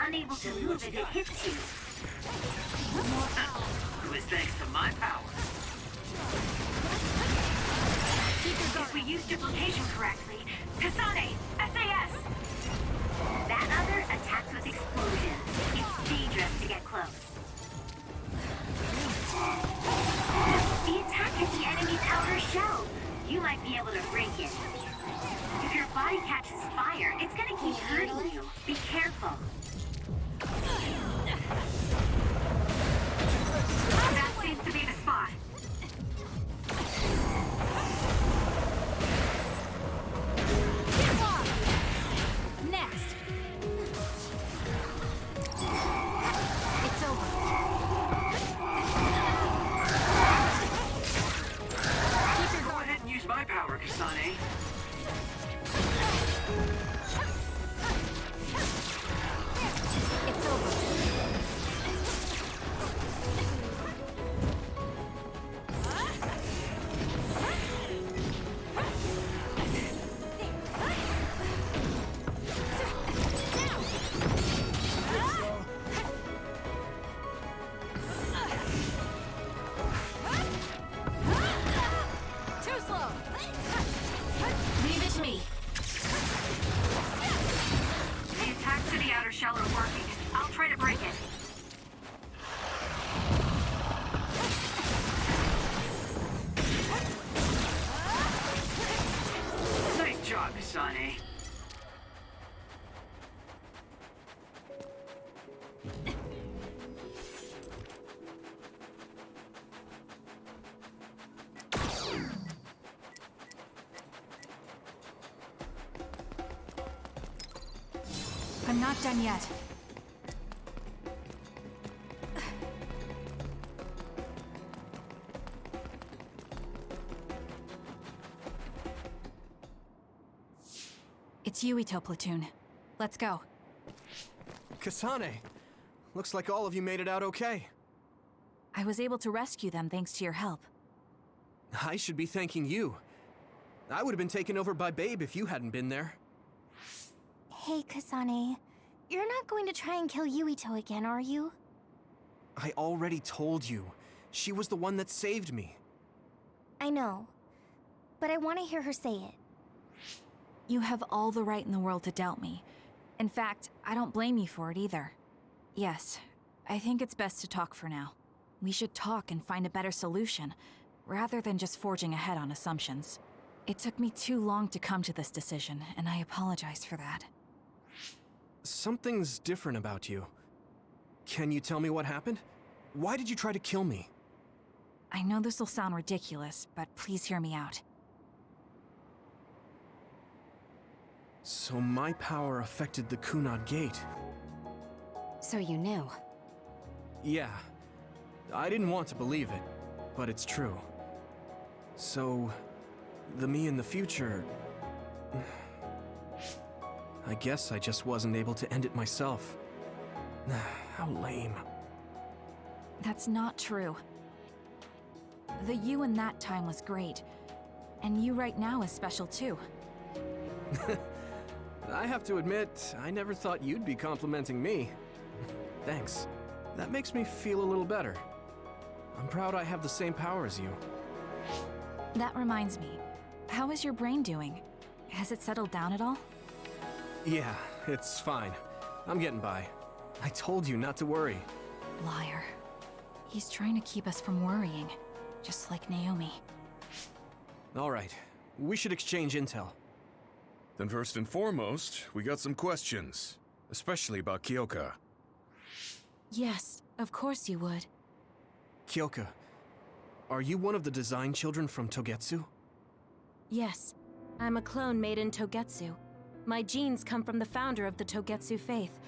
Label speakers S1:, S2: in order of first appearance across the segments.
S1: Unable to move if it hits you.
S2: It was thanks to my power.
S1: If we use duplication correctly, Kasane, SAS! That other attacks with explosions. It's dangerous to get close. The attack hit the enemy's outer shell. You might be able to break it. If your body catches fire, it's gonna keep hurting you. Be careful. That seems to be the spot.
S3: Next. It's over.
S2: Go ahead and use my power, Kasane.
S3: It's over.
S1: Shell are working. I'll try to break it.
S2: Nice job, Kasane.
S3: I'm not done yet. It's Yuito platoon. Let's go.
S4: Kasane! Looks like all of you made it out okay.
S3: I was able to rescue them thanks to your help.
S4: I should be thanking you. I would have been taken over by Babe if you hadn't been there.
S5: Hey, Kasane. You're not going to try and kill Yuito again, are you?
S4: I already told you. She was the one that saved me.
S5: I know. But I want to hear her say it.
S3: You have all the right in the world to doubt me. In fact, I don't blame you for it either. Yes, I think it's best to talk for now. We should talk and find a better solution, rather than just forging ahead on assumptions. It took me too long to come to this decision, and I apologize for that.
S4: Something's different about you. Can you tell me what happened? Why did you try to kill me?
S3: I know this will sound ridiculous, but please hear me out.
S4: So my power affected the Kunad Gate.
S5: So you knew.
S4: Yeah. I didn't want to believe it, but it's true. So, the me in the future... I guess I just wasn't able to end it myself. How lame.
S3: That's not true. The you in that time was great, and you right now is special too.
S4: I have to admit, I never thought you'd be complimenting me. Thanks. That makes me feel a little better. I'm proud I have the same power as you.
S3: That reminds me, how is your brain doing? Has it settled down at all?
S4: Yeah, it's fine. I'm getting by. I told you not to worry.
S3: Liar. He's trying to keep us from worrying, just like Naomi.
S4: All right, we should exchange intel.
S6: Then first and foremost, we got some questions, especially about Kyoka.
S3: Yes, of course you would.
S4: Kyoka, are you one of the design children from Togetsu?
S7: Yes, I'm a clone made in Togetsu. My genes come from the founder of the Togetsu faith,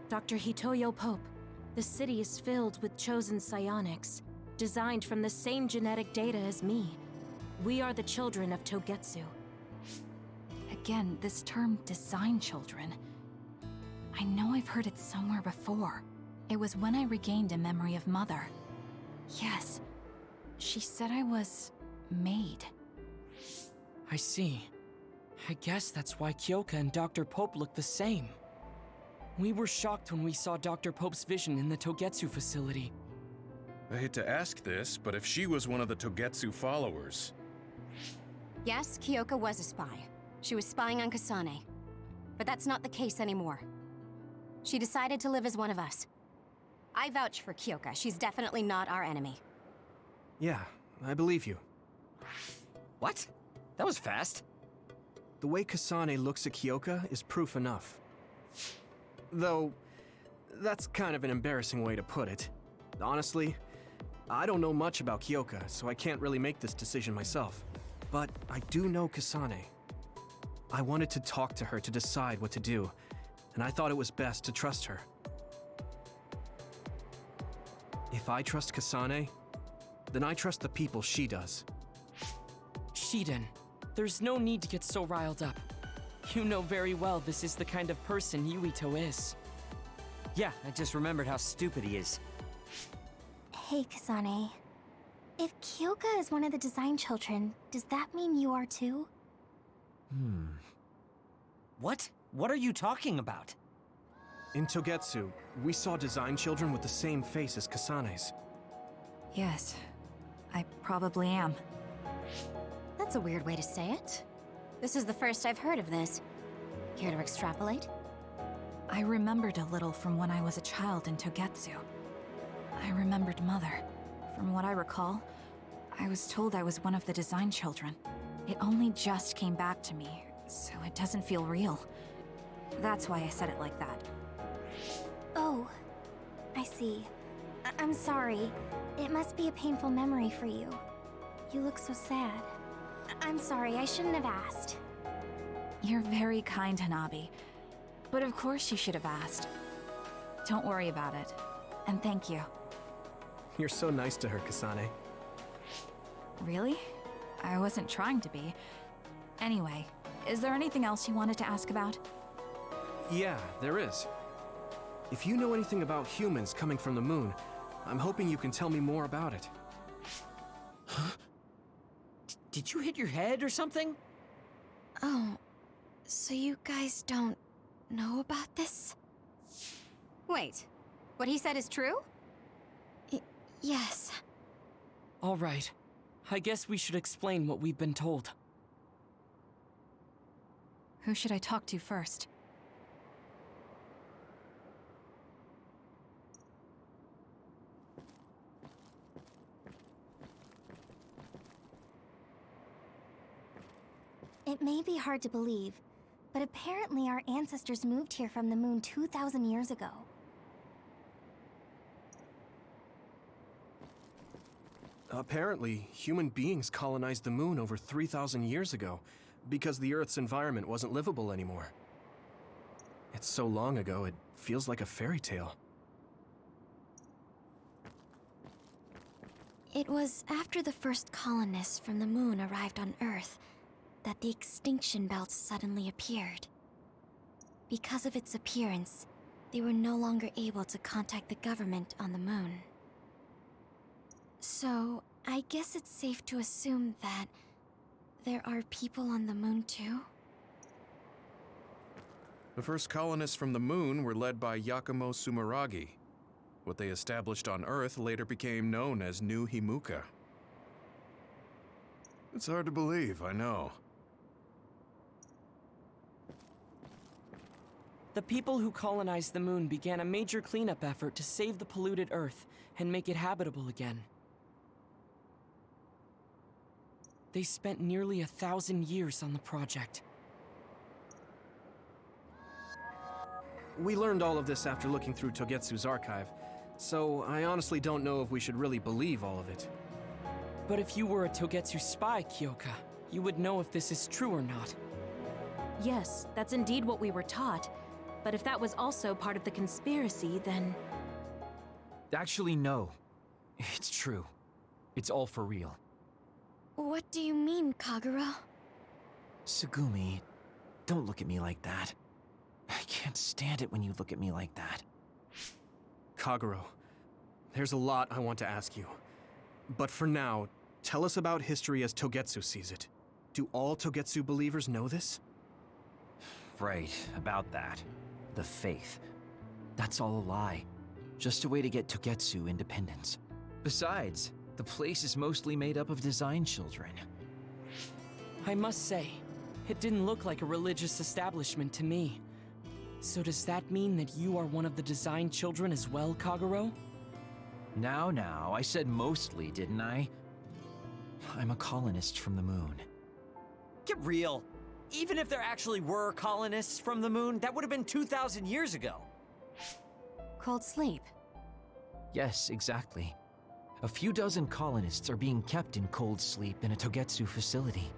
S7: Dr. Hitoyo Pope. The city is filled with chosen psionics, designed from the same genetic data as me. We are the children of Togetsu.
S3: Again, this term design children. I know I've heard it somewhere before. It was when I regained a memory of Mother. Yes, she said I was made.
S8: I see. I guess that's why Kyoka and Dr. Pope look the same. We were shocked when we saw Dr. Pope's vision in the Togetsu facility.
S6: I hate to ask this, but if she was one of the Togetsu followers...
S9: Yes, Kyoka was a spy. She was spying on Kasane. But that's not the case anymore. She decided to live as one of us. I vouch for Kyoka. She's definitely not our enemy.
S4: Yeah, I believe you.
S8: What? That was fast.
S4: The way Kasane looks at Kyoka is proof enough. Though, that's kind of an embarrassing way to put it. Honestly, I don't know much about Kyoka, so I can't really make this decision myself. But I do know Kasane. I wanted to talk to her to decide what to do, and I thought it was best to trust her. If I trust Kasane, then I trust the people she does.
S8: Shiden, there's no need to get so riled up. You know very well this is the kind of person Yuito is.
S10: Yeah, I just remembered how stupid he is.
S5: Hey, Kasane. If Kyoka is one of the design children, does that mean you are too?
S10: What? What are you talking about?
S4: In Togetsu, we saw design children with the same face as Kasane's.
S3: Yes, I probably am.
S9: That's a weird way to say it. This is the first I've heard of this. Care to extrapolate?
S3: I remembered a little from when I was a child in Togetsu. I remembered Mother. From what I recall, I was told I was one of the design children. It only just came back to me, so it doesn't feel real. That's why I said it like that.
S5: Oh, I see. I'm sorry. It must be a painful memory for you. You look so sad. I'm sorry, I shouldn't have asked.
S3: You're very kind, Hanabi. But of course you should have asked. Don't worry about it. And thank you.
S4: You're so nice to her, Kasane.
S3: Really? I wasn't trying to be. Anyway, is there anything else you wanted to ask about?
S4: Yeah, there is. If you know anything about humans coming from the moon, I'm hoping you can tell me more about it.
S10: Huh? Did you hit your head or something?
S5: Oh, so you guys don't know about this?
S9: Wait, what he said is true?
S5: Yes.
S8: All right. I guess we should explain what we've been told.
S3: Who should I talk to first?
S5: It may be hard to believe, but apparently our ancestors moved here from the moon 2,000 years ago.
S4: Apparently, human beings colonized the moon over 3,000 years ago, because the Earth's environment wasn't livable anymore. It's so long ago, it feels like a fairy tale.
S5: It was after the first colonists from the moon arrived on Earth that the extinction belt suddenly appeared. Because of its appearance, they were no longer able to contact the government on the moon. So, I guess it's safe to assume that there are people on the moon too?
S6: The first colonists from the moon were led by Yakumo Sumeragi. What they established on Earth later became known as New Himuka. It's hard to believe, I know.
S8: The people who colonized the moon began a major cleanup effort to save the polluted Earth and make it habitable again. They spent nearly 1,000 years on the project.
S4: We learned all of this after looking through Togetsu's archive, so I honestly don't know if we should really believe all of it.
S8: But if you were a Togetsu spy, Kyoka, you would know if this is true or not.
S7: Yes, that's indeed what we were taught. But if that was also part of the conspiracy, then...
S10: Actually, no. It's true. It's all for real.
S5: What do you mean, Kagura?
S10: Tsugumi, Don't look at me like that. I can't stand it when you look at me like that.
S4: Kagero, there's a lot I want to ask you. But for now, tell us about history as Togetsu sees it. Do all Togetsu believers know this?
S10: Right, about that. The faith. That's all a lie. Just a way to get Togetsu independence. Besides, the place is mostly made up of design children.
S8: I must say, it didn't look like a religious establishment to me. So does that mean that you are one of the design children as well, Kagero?
S10: Now, I said mostly, didn't I? I'm a colonist from the moon.
S11: Get real. Even if there actually were colonists from the moon, that would have been 2,000 years ago.
S9: Cold sleep.
S10: Yes, exactly. A few dozen colonists are being kept in cold sleep in a Togetsu facility.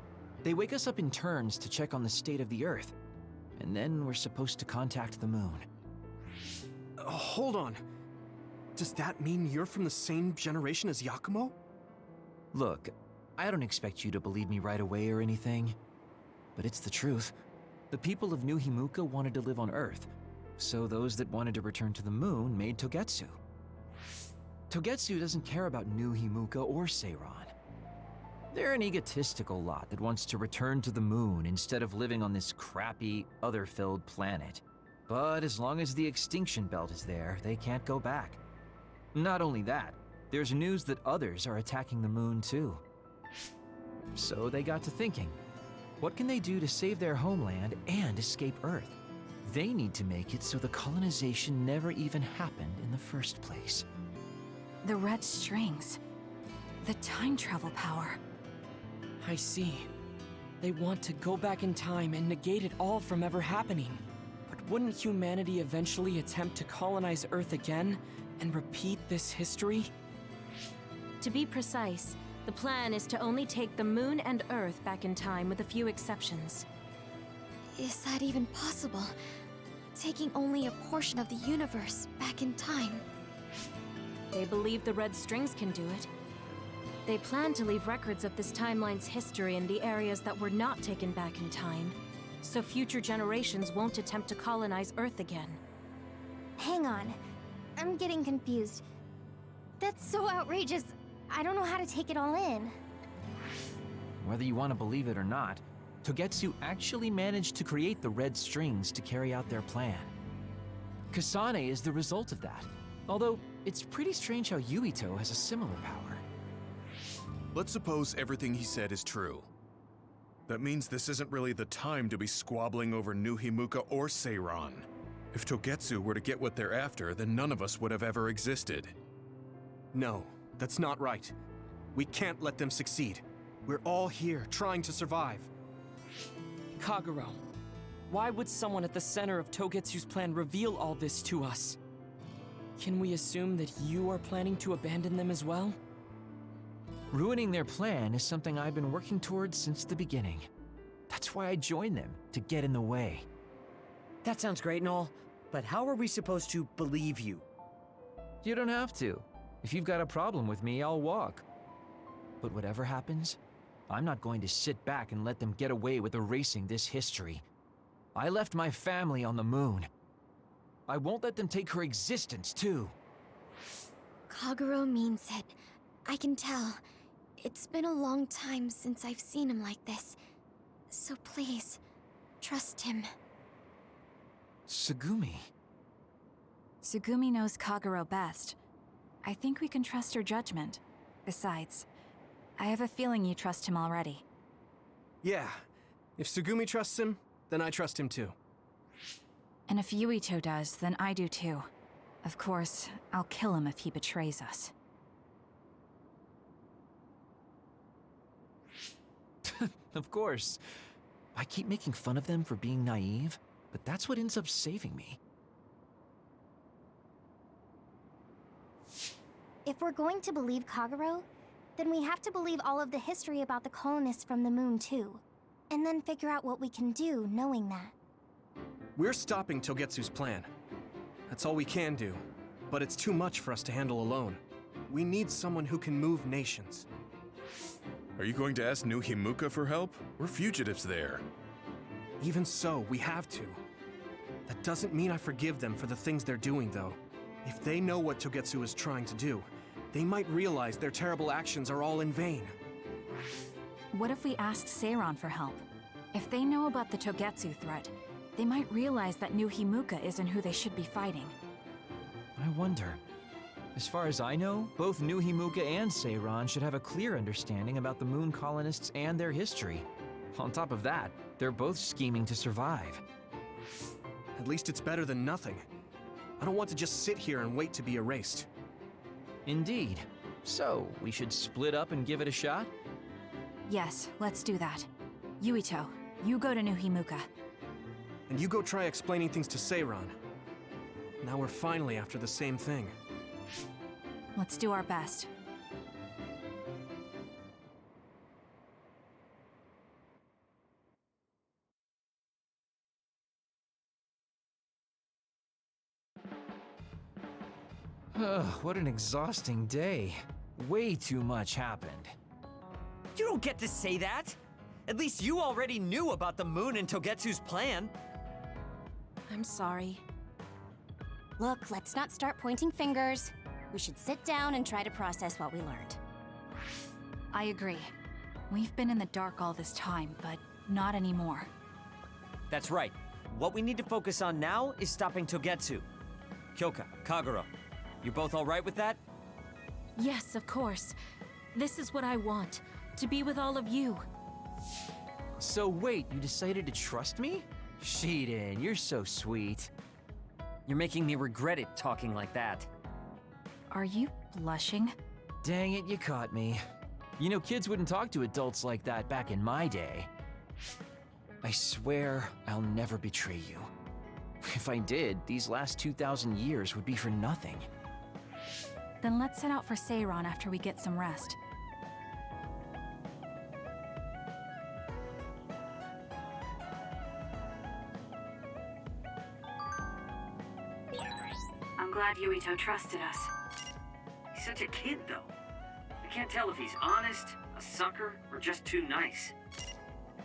S10: They wake us up in turns to check on the state of the Earth, and then we're supposed to contact the moon.
S4: Hold on. Does that mean you're from the same generation as Yakumo?
S10: Look, I don't expect you to believe me right away or anything, but it's the truth. The people of New Himuka wanted to live on Earth, so those that wanted to return to the moon made Togetsu. Togetsu doesn't care about New Himuka or Seiran. They're an egotistical lot that wants to return to the moon instead of living on this crappy, other-filled planet. But as long as the extinction belt is there, they can't go back. Not only that, there's news that others are attacking the moon too. So they got to thinking, what can they do to save their homeland and escape Earth? They need to make it so the colonization never even happened in the first place.
S3: The red strings. The time travel power.
S8: I see. They want to go back in time and negate it all from ever happening. But wouldn't humanity eventually attempt to colonize Earth again and repeat this history?
S7: To be precise, the plan is to only take the moon and Earth back in time with a few exceptions.
S5: Is that even possible? Taking only a portion of the universe back in time.
S7: They believe the red strings can do it. They plan to leave records of this timeline's history in the areas that were not taken back in time, so future generations won't attempt to colonize Earth again.
S12: Hang on. I'm getting confused. That's so outrageous. I don't know how to take it all in.
S10: Whether you want to believe it or not, Togetsu actually managed to create the red strings to carry out their plan. Kasane is the result of that, although it's pretty strange how Yuito has a similar power.
S6: Let's suppose everything he said is true. That means this isn't really the time to be squabbling over New Himuka or Seiran. If Togetsu were to get what they're after, then none of us would have ever existed.
S4: No, that's not right. We can't let them succeed. We're all here, trying to survive.
S8: Kagero, why would someone at the center of Togetsu's plan reveal all this to us? Can we assume that you are planning to abandon them as well?
S10: Ruining their plan is something I've been working towards since the beginning. That's why I joined them, to get in the way.
S11: That sounds great and all, but how are we supposed to believe you?
S10: You don't have to. If you've got a problem with me, I'll walk. But whatever happens, I'm not going to sit back and let them get away with erasing this history. I left my family on the moon. I won't let them take her existence, too.
S5: Kagero means it. I can tell. It's been a long time since I've seen him like this. So please, trust him.
S10: Tsugumi.
S3: Tsugumi knows Kagero best. I think we can trust her judgment. Besides, I have a feeling you trust him already.
S4: Yeah. If Tsugumi trusts him, then I trust him too.
S3: And if Yuito does, then I do too. Of course, I'll kill him if he betrays us.
S10: Of course. I keep making fun of them for being naive, but that's what ends up saving me.
S12: If we're going to believe Kagero, then we have to believe all of the history about the colonists from the moon too. And then figure out what we can do knowing that.
S4: We're stopping Togetsu's plan. That's all we can do, but it's too much for us to handle alone. We need someone who can move nations.
S6: Are you going to ask New Himuka for help? We're fugitives there.
S4: Even so, we have to. That doesn't mean I forgive them for the things they're doing, though. If they know what Togetsu is trying to do, they might realize their terrible actions are all in vain.
S3: What if we asked Seiran for help? If they know about the Togetsu threat, they might realize that New Himuka isn't who they should be fighting.
S10: I wonder. As far as I know, both New Himuka and Seiran should have a clear understanding about the Moon colonists and their history. On top of that, they're both scheming to survive.
S4: At least it's better than nothing. I don't want to just sit here and wait to be erased.
S10: Indeed. So, we should split up and give it a shot?
S3: Yes, let's do that. Yuito, you go to New Himuka.
S4: And you go try explaining things to Seiran. Now we're finally after the same thing.
S3: Let's do our best.
S10: What an exhausting day. Way too much happened.
S11: You don't get to say that! At least you already knew about the moon and Togetsu's plan.
S3: I'm sorry.
S9: Look, let's not start pointing fingers. We should sit down and try to process what we learned.
S3: I agree. We've been in the dark all this time, but not anymore.
S11: That's right. What we need to focus on now is stopping Togetsu. Kyoka, Kagero, you both alright with that?
S7: Yes, of course. This is what I want, to be with all of you.
S10: So wait, you decided to trust me? Shiden, you're so sweet.
S11: You're making me regret it talking like that.
S3: Are you blushing?
S10: Dang it, you caught me. You know, kids wouldn't talk to adults like that back in my day. I swear I'll never betray you. If I did, these last 2,000 years would be for nothing.
S3: Then let's set out for Seiran after we get some rest.
S1: I'm glad Yuito trusted us.
S2: He's such a kid, though. I can't tell if he's honest, a sucker, or just too nice.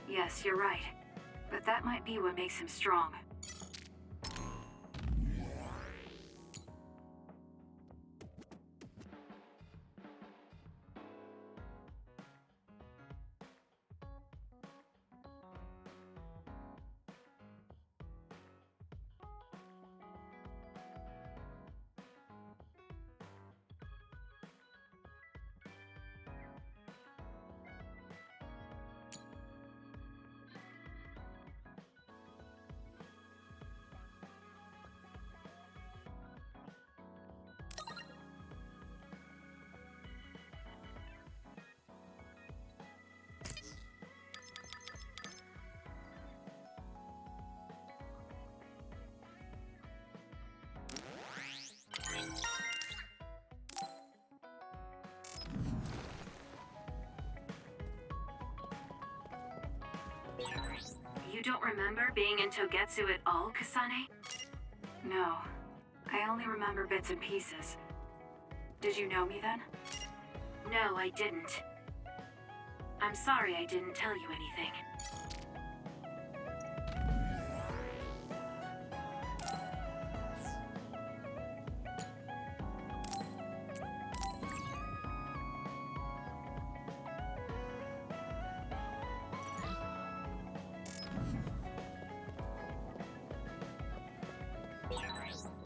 S1: Yes, you're right. But that might be what makes him strong. You don't remember being in Togetsu at all, Kasane? No. I only remember bits and pieces. Did you know me then? No, I didn't. I'm sorry I didn't tell you anything.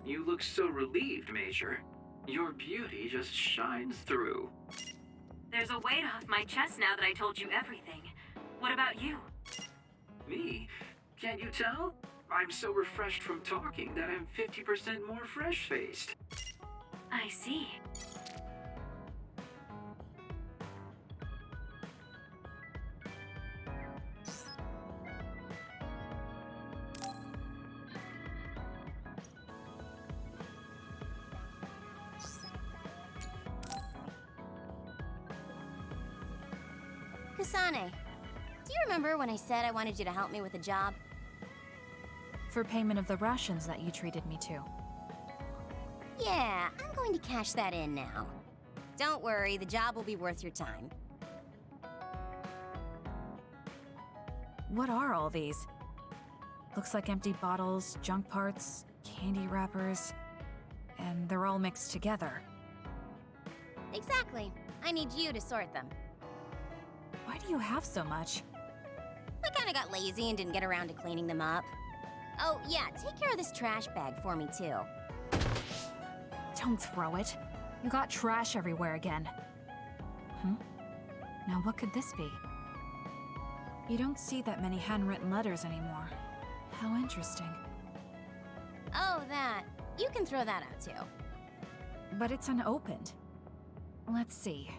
S2: You look so relieved, Major. Your beauty just shines through.
S1: There's a weight off my chest now that I told you everything. What about you?
S2: Me? Can't you tell? I'm so refreshed from talking that I'm 50% more fresh-faced.
S1: I see.
S9: Kasane, do you remember when I said I wanted you to help me with a job?
S3: For payment of the rations that you treated me to.
S9: Yeah, I'm going to cash that in now. Don't worry, the job will be worth your time.
S3: What are all these? Looks like empty bottles, junk parts, candy wrappers, and they're all mixed together.
S9: Exactly. I need you to sort them.
S3: Why do you have so much?
S9: I kinda got lazy and didn't get around to cleaning them up. Oh, yeah, take care of this trash bag for me, too.
S3: Don't throw it. You got trash everywhere again. Now what could this be? You don't see that many handwritten letters anymore. How interesting.
S9: Oh, that. You can throw that out, too.
S3: But it's unopened. Let's see.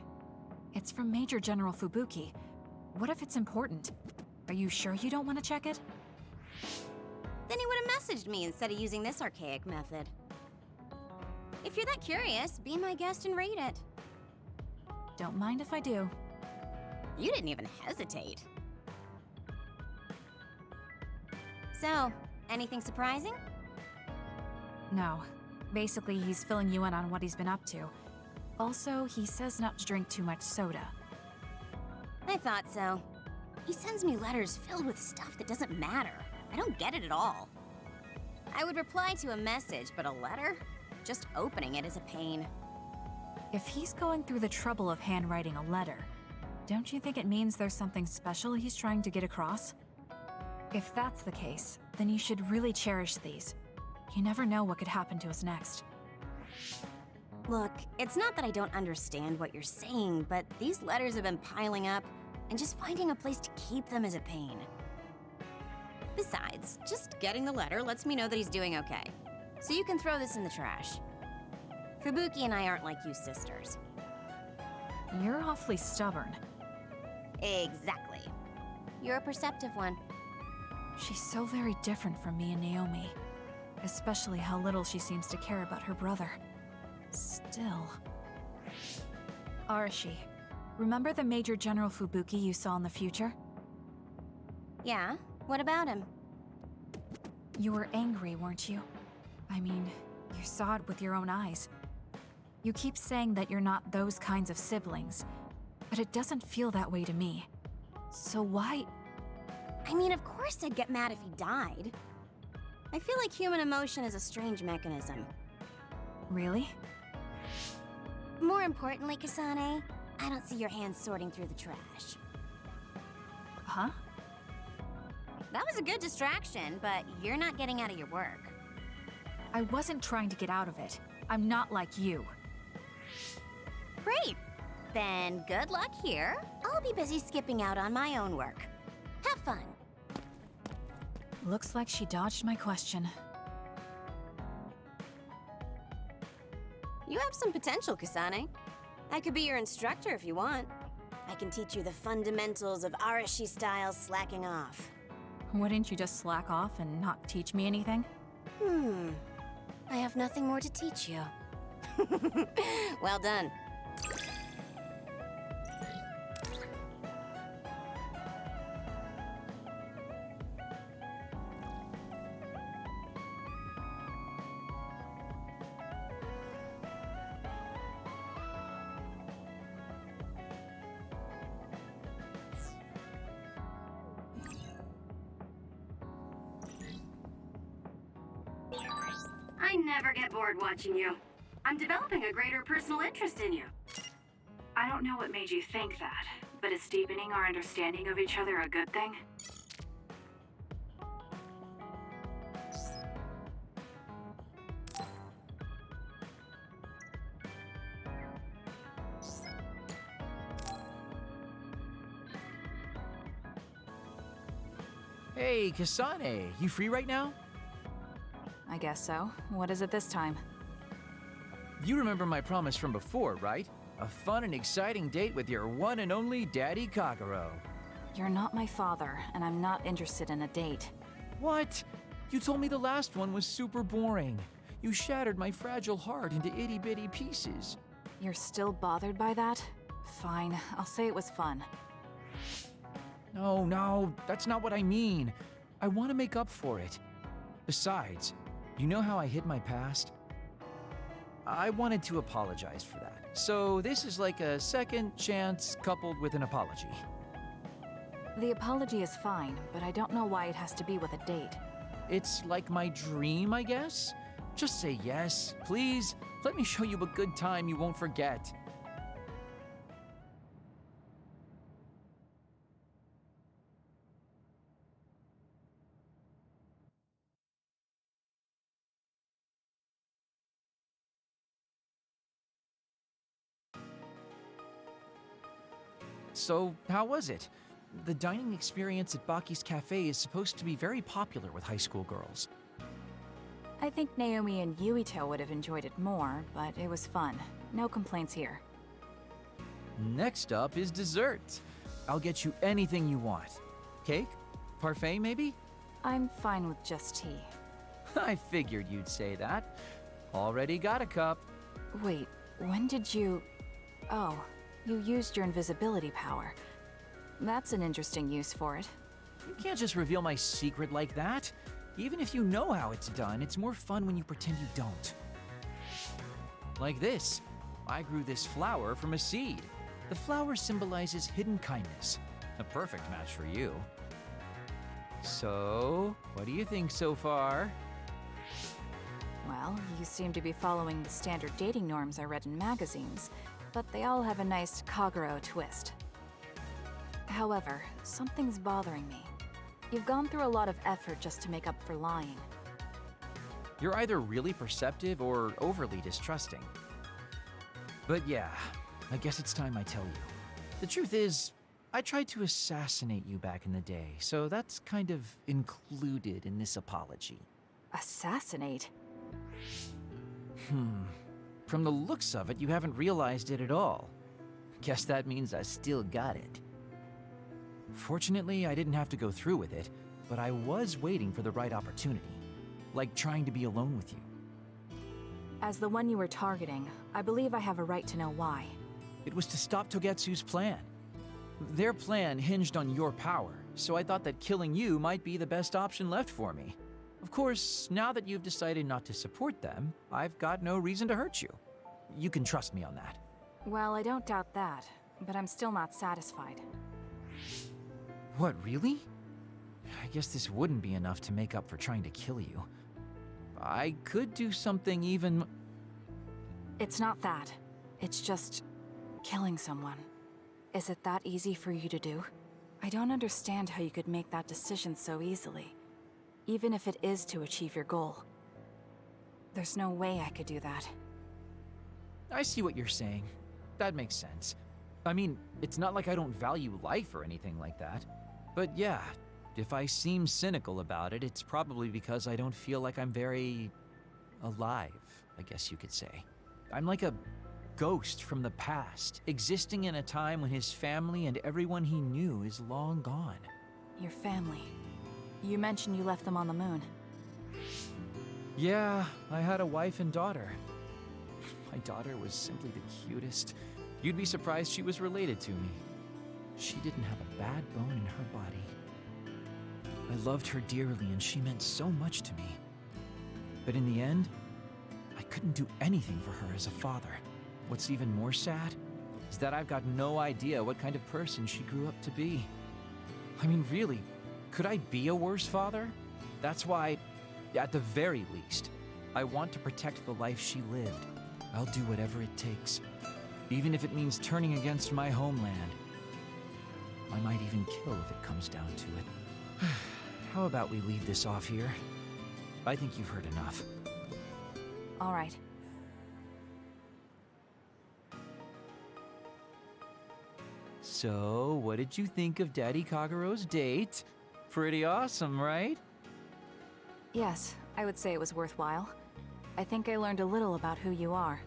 S3: It's from Major General Fubuki. What if it's important? Are you sure you don't want to check it?
S9: Then he would have messaged me instead of using this archaic method. If you're that curious, be my guest and read it.
S3: Don't mind if I do.
S9: You didn't even hesitate. So, anything surprising?
S3: No. Basically, he's filling you in on what he's been up to. Also, he says not to drink too much soda.
S9: I thought so. He sends me letters filled with stuff that doesn't matter. I don't get it at all. I would reply to a message, but a letter? Just opening it is a pain.
S3: If he's going through the trouble of handwriting a letter, don't you think it means there's something special he's trying to get across? If that's the case, then you should really cherish these. You never know what could happen to us next.
S9: Look, it's not that I don't understand what you're saying, but these letters have been piling up, and just finding a place to keep them is a pain. Besides, just getting the letter lets me know that he's doing okay. So you can throw this in the trash. Fubuki and I aren't like you sisters.
S3: You're awfully stubborn.
S9: Exactly. You're a perceptive one.
S3: She's so very different from me and Naomi. Especially how little she seems to care about her brother. Still... Arashi, remember the Major General Fubuki you saw in the future?
S9: Yeah? What about him?
S3: You were angry, weren't you? I mean, you saw it with your own eyes. You keep saying that you're not those kinds of siblings, but it doesn't feel that way to me. So why...
S9: I mean, of course I'd get mad if he died. I feel like human emotion is a strange mechanism.
S3: Really?
S9: More importantly, Kasane, I don't see your hands sorting through the trash.
S3: Huh?
S9: That was a good distraction, but you're not getting out of your work.
S3: I wasn't trying to get out of it. I'm not like you.
S9: Great. Then good luck here. I'll be busy skipping out on my own work. Have fun.
S3: Looks like she dodged my question.
S9: You have some potential, Kasane. I could be your instructor if you want. I can teach you the fundamentals of Arashi-style slacking off.
S3: Wouldn't you just slack off and not teach me anything?
S9: I have nothing more to teach you. Well done.
S1: I never get bored watching you. I'm developing a greater personal interest in you. I don't know what made you think that, but is deepening our understanding of each other a good thing?
S11: Hey, Kasane, you free right now?
S3: I guess so. What is it this time?
S11: You remember my promise from before, right? A fun and exciting date with your one and only Daddy Kagero.
S3: You're not my father, and I'm not interested in a date.
S11: What? You told me the last one was super boring. You shattered my fragile heart into itty-bitty pieces.
S3: You're still bothered by that? Fine, I'll say it was fun.
S11: No, that's not what I mean. I want to make up for it. Besides, you know how I hid my past? I wanted to apologize for that. So this is like a second chance coupled with an apology.
S3: The apology is fine, but I don't know why it has to be with a date.
S11: It's like my dream, I guess? Just say yes, please. Let me show you a good time you won't forget. So, how was it? The dining experience at Baki's Cafe is supposed to be very popular with high school girls.
S3: I think Naomi and Yuito would have enjoyed it more, but it was fun. No complaints here.
S11: Next up is dessert. I'll get you anything you want. Cake? Parfait, maybe?
S3: I'm fine with just tea.
S11: I figured you'd say that. Already got a cup.
S3: Wait, when did you... Oh, you used your invisibility power. That's an interesting use for it.
S11: You can't just reveal my secret like that. Even if you know how it's done, it's more fun when you pretend you don't. Like this. I grew this flower from a seed. The flower symbolizes hidden kindness. A perfect match for you. So, what do you think so far?
S3: Well, you seem to be following the standard dating norms I read in magazines, but they all have a nice Kagero twist. However, something's bothering me. You've gone through a lot of effort just to make up for lying.
S11: You're either really perceptive or overly distrusting. But yeah, I guess it's time I tell you. The truth is, I tried to assassinate you back in the day, so that's kind of included in this apology.
S3: Assassinate?
S11: From the looks of it, you haven't realized it at all. Guess that means I still got it. Fortunately, I didn't have to go through with it, but I was waiting for the right opportunity. Like trying to be alone with you.
S3: As the one you were targeting, I believe I have a right to know why.
S11: It was to stop Togetsu's plan. Their plan hinged on your power, so I thought that killing you might be the best option left for me. Of course, now that you've decided not to support them, I've got no reason to hurt you. You can trust me on that.
S3: Well, I don't doubt that, but I'm still not satisfied.
S11: What, really? I guess this wouldn't be enough to make up for trying to kill you. I could do something even...
S3: It's not that. It's just... killing someone. Is it that easy for you to do? I don't understand how you could make that decision so easily. Even if it is to achieve your goal. There's no way I could do that.
S11: I see what you're saying. That makes sense. I mean, it's not like I don't value life or anything like that. But yeah, if I seem cynical about it, it's probably because I don't feel like I'm very... alive, I guess you could say. I'm like a ghost from the past, existing in a time when his family and everyone he knew is long gone.
S3: Your family. You mentioned you left them on the moon.
S11: Yeah, I had a wife and daughter. My daughter was simply the cutest. You'd be surprised she was related to me. She didn't have a bad bone in her body. I loved her dearly and she meant so much to me. But in the end, I couldn't do anything for her as a father. What's even more sad is that I've got no idea what kind of person she grew up to be. I mean, really, could I be a worse father? That's why, at the very least, I want to protect the life she lived. I'll do whatever it takes, even if it means turning against my homeland. I might even kill if it comes down to it. How about we leave this off here? I think you've heard enough.
S3: All right.
S11: So, what did you think of Daddy Kagero's date? Pretty awesome, right?
S3: Yes, I would say it was worthwhile. I think I learned a little about who you are.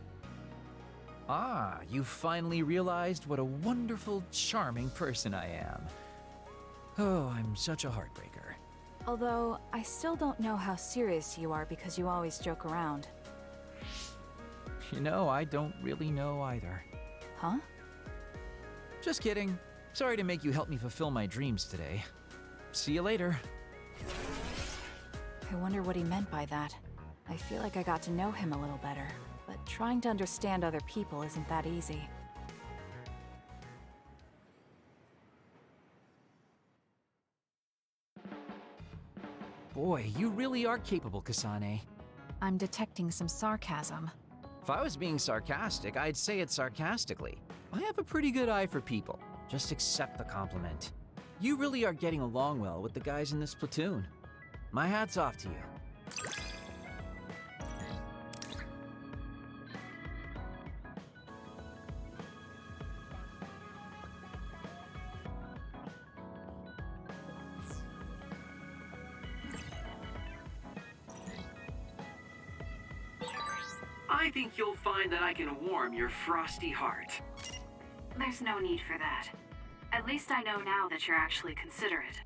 S11: Ah, you finally realized what a wonderful, charming person I am. Oh, I'm such a heartbreaker.
S3: Although, I still don't know how serious you are because you always joke around.
S11: You know, I don't really know either.
S3: Huh?
S11: Just kidding. Sorry to make you help me fulfill my dreams today. See you later.
S3: I wonder what he meant by that. I feel like I got to know him a little better, but trying to understand other people isn't that easy.
S11: Boy, you really are capable, Kasane.
S3: I'm detecting some sarcasm.
S11: If I was being sarcastic, I'd say it sarcastically. I have a pretty good eye for people. Just accept the compliment. You really are getting along well with the guys in this platoon. My hat's off to you.
S2: I think you'll find that I can warm your frosty heart.
S1: There's no need for that. At least I know now that you're actually considerate.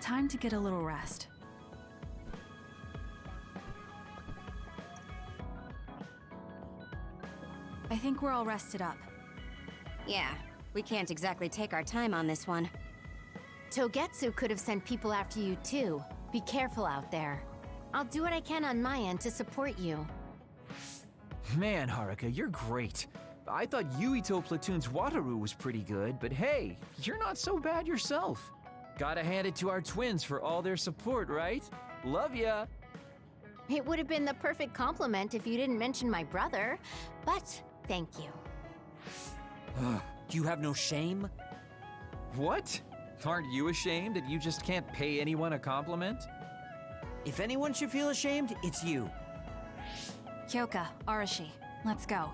S3: Time to get a little rest. I think we're all rested up.
S9: Yeah, we can't exactly take our time on this one.
S13: Togetsu could have sent people after you too. Be careful out there. I'll do what I can on my end to support you.
S11: Man, Haruka, you're great. I thought Yuito Platoon's Wataru was pretty good, but hey, you're not so bad yourself. Gotta hand it to our twins for all their support, right? Love ya!
S13: It would have been the perfect compliment if you didn't mention my brother, but thank you.
S10: You have no shame?
S11: What? Aren't you ashamed that you just can't pay anyone a compliment?
S10: If anyone should feel ashamed, it's you.
S3: Kyoka, Arashi, let's go.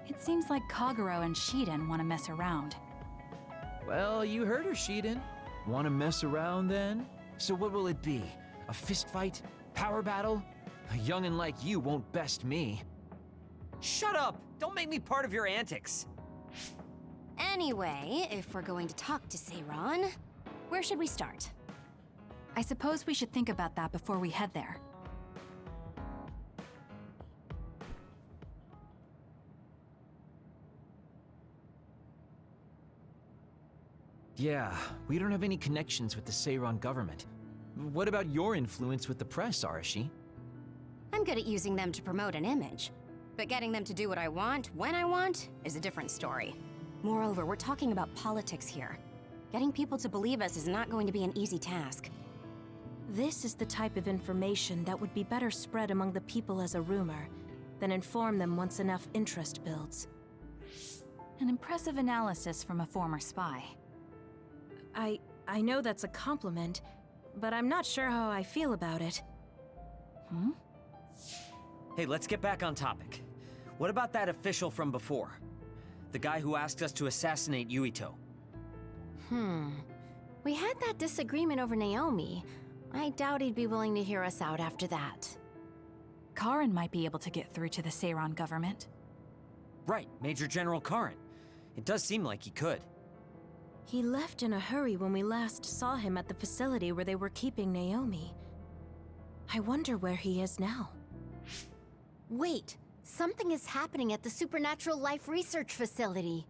S3: It seems like Kagero and Shiden want to mess around.
S11: Well, you heard her, Shiden. Want to mess around then? So what will it be? A fist fight? Power battle? A youngin' like you won't best me.
S10: Shut up! Don't make me part of your antics.
S9: Anyway, if we're going to talk to Seiron, where should we start?
S3: I suppose we should think about that before we head there.
S11: Yeah, we don't have any connections with the Seiron government. What about your influence with the press, Arashi?
S9: I'm good at using them to promote an image. But getting them to do what I want, when I want, is a different story. Moreover, we're talking about politics here. Getting people to believe us is not going to be an easy task.
S7: This is the type of information that would be better spread among the people as a rumor, than inform them once enough interest builds.
S3: An impressive analysis from a former spy.
S7: I know that's a compliment, but I'm not sure how I feel about it.
S10: Hey, let's get back on topic. What about that official from before? The guy who asked us to assassinate Yuito?
S13: We had that disagreement over Naomi. I doubt he'd be willing to hear us out after that.
S3: Karin might be able to get through to the Seiran government.
S10: Right, Major General Karin. It does seem like he could.
S7: He left in a hurry when we last saw him at the facility where they were keeping Naomi. I wonder where he is now.
S13: Wait, something is happening at the Supernatural Life Research Facility.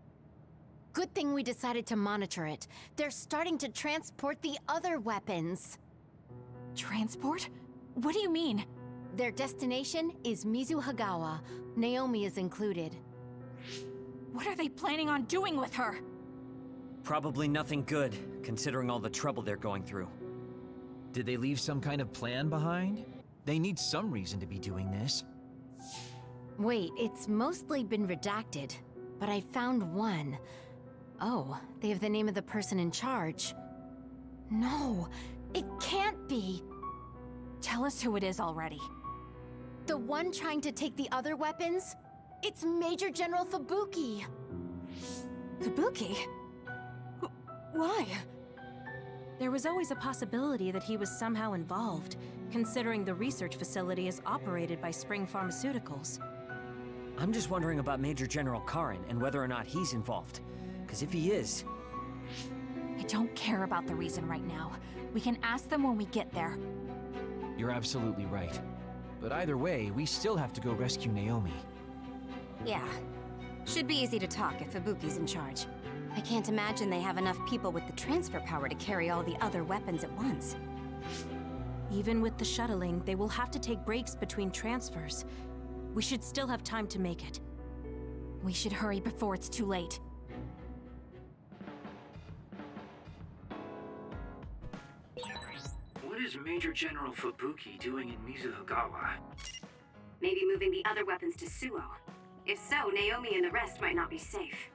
S13: Good thing we decided to monitor it. They're starting to transport the other weapons.
S3: Transport? What do you mean?
S13: Their destination is Mizuhagawa. Naomi is included.
S3: What are they planning on doing with her?
S10: Probably nothing good, considering all the trouble they're going through.
S11: Did they leave some kind of plan behind? They need some reason to be doing this.
S13: Wait, it's mostly been redacted, but I found one. Oh, they have the name of the person in charge. No, it can't be.
S3: Tell us who it is already.
S13: The one trying to take the other weapons? It's Major General Fubuki.
S3: Fubuki? Why?
S7: There was always a possibility that he was somehow involved, considering the research facility is operated by Spring Pharmaceuticals.
S10: I'm just wondering about Major General Karin and whether or not he's involved. Because if he is...
S3: I don't care about the reason right now. We can ask them when we get there.
S11: You're absolutely right. But either way, we still have to go rescue Naomi.
S9: Yeah. Should be easy to talk if Fubuki's in charge. I can't imagine they have enough people with the transfer power to carry all the other weapons at once.
S7: Even with the shuttling, they will have to take breaks between transfers. We should still have time to make it.
S3: We should hurry before it's too late.
S2: What is Major General Fubuki doing in Mizuhagawa?
S1: Maybe moving the other weapons to Suo. If so, Naomi and the rest might not be safe.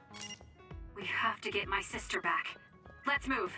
S1: We have to get my sister back. Let's move.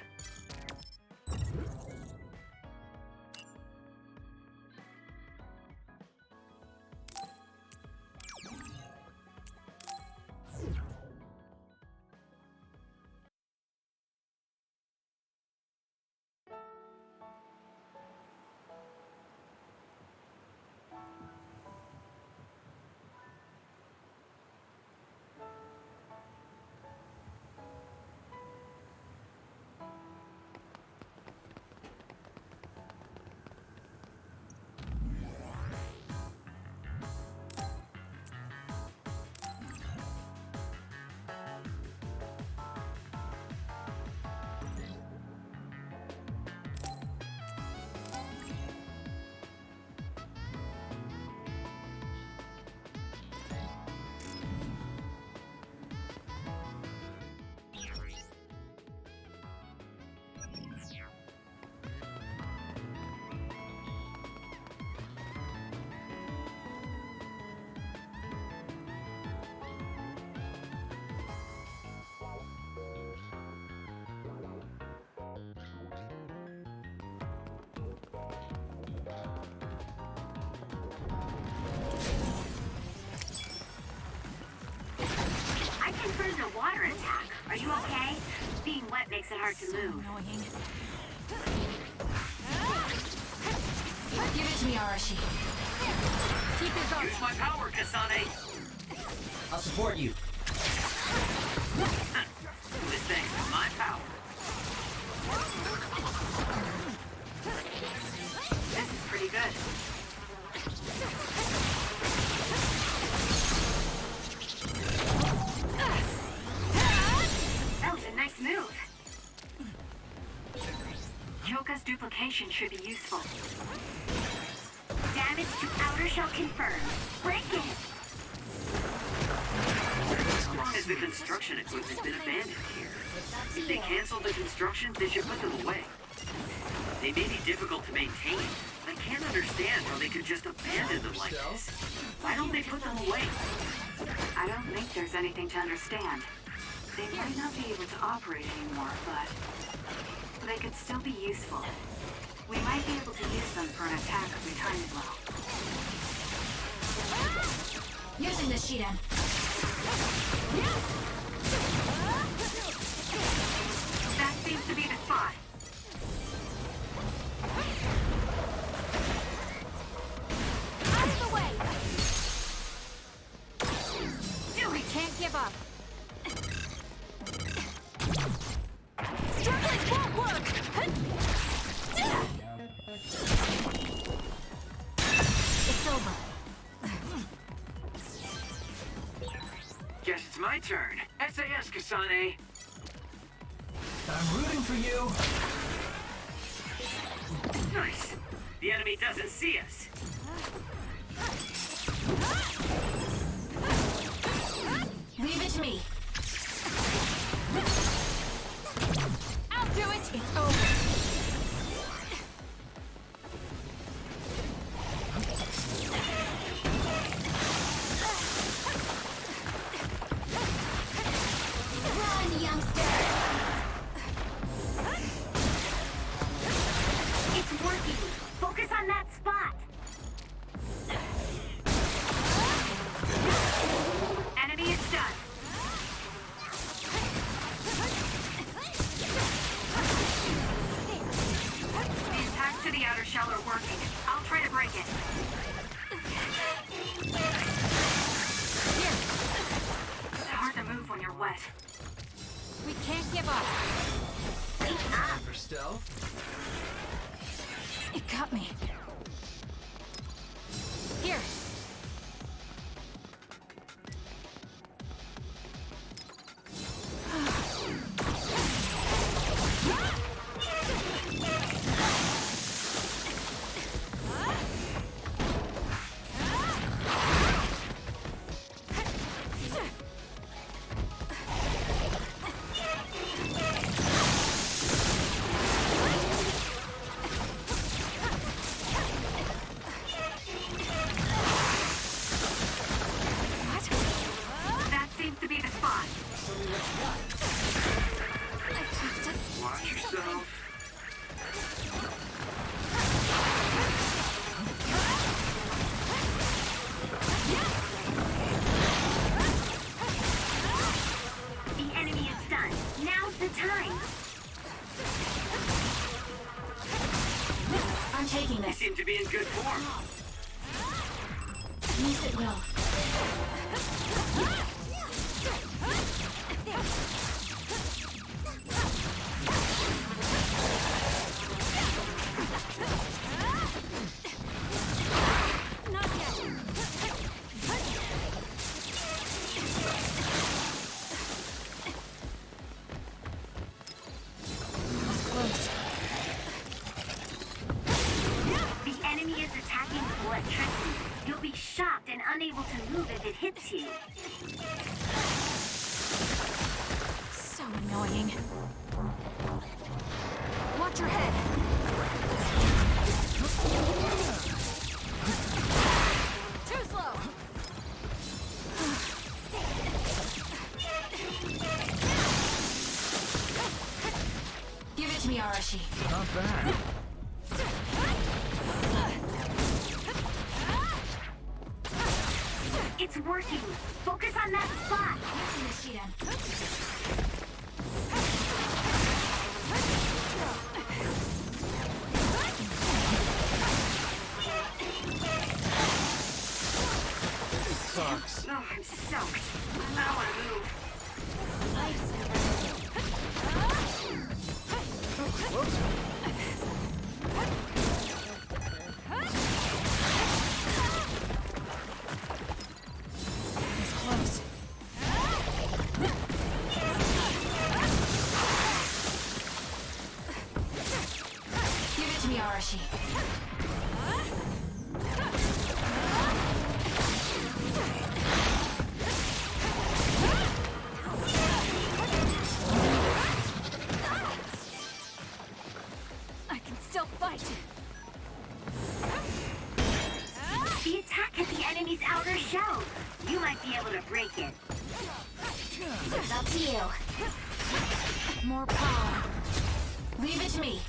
S1: Confirmed a water attack. Are you okay? Being wet makes it hard to move.
S3: Annoying.
S9: Give it to me, Arashi. Keep it going.
S2: Use my power, Kasane!
S10: I'll support you.
S2: This thing is my power.
S1: This is pretty good. That was a nice move. Kyoka's duplication should be useful. Damage Coordinates to outer shell confirmed. Break it!
S2: How long has the construction equipment been abandoned here? If they canceled the construction, they should put them away. They may be difficult to maintain. I can't understand how they could just abandon them like this. Why don't they put them away?
S1: I don't think there's anything to understand. They might not be able to operate anymore, but they could still be useful. We might be able to use them for an attack if we time it well.
S3: Using the Shiden.
S1: That seems to be the spot.
S13: Out of the way! We can't give up. Struggling won't work! It's over.
S2: Guess it's my turn. SAS, Kasane.
S11: I'm rooting for you.
S2: Nice. The enemy doesn't see us.
S3: Leave it to me.
S13: I'll do it! It's over.
S12: Run, youngster!
S1: It's working. Focus on that spot. Enemy is done. The attacks to the outer shell are working. I'll try to break it. Here. It's hard to move when you're wet.
S13: We can't give up.
S11: For stealth.
S3: It got me.
S13: Here.
S1: That seems to be the spot.
S2: Watch yourself.
S1: The enemy is done. Now's the time.
S3: I'm taking
S2: You
S3: this.
S2: seem to be in good form.
S3: Use it well.
S13: Not yet.
S3: It's close.
S1: The enemy is attacking with electricity. You'll be shocked and unable to move if it hits you.
S3: So annoying.
S13: Watch your head. Too slow.
S3: Give it to me, Arashi.
S11: Not bad.
S1: It's working. Focus on that spot.
S3: Using the Shiden.
S11: Sucks.
S1: Oh, I'm soaked. I don't want to move.
S3: It's close. Give it to me, Arashi.
S14: shell. You might be able to break it.
S12: It's up to you.
S3: More power.
S9: Leave it to me.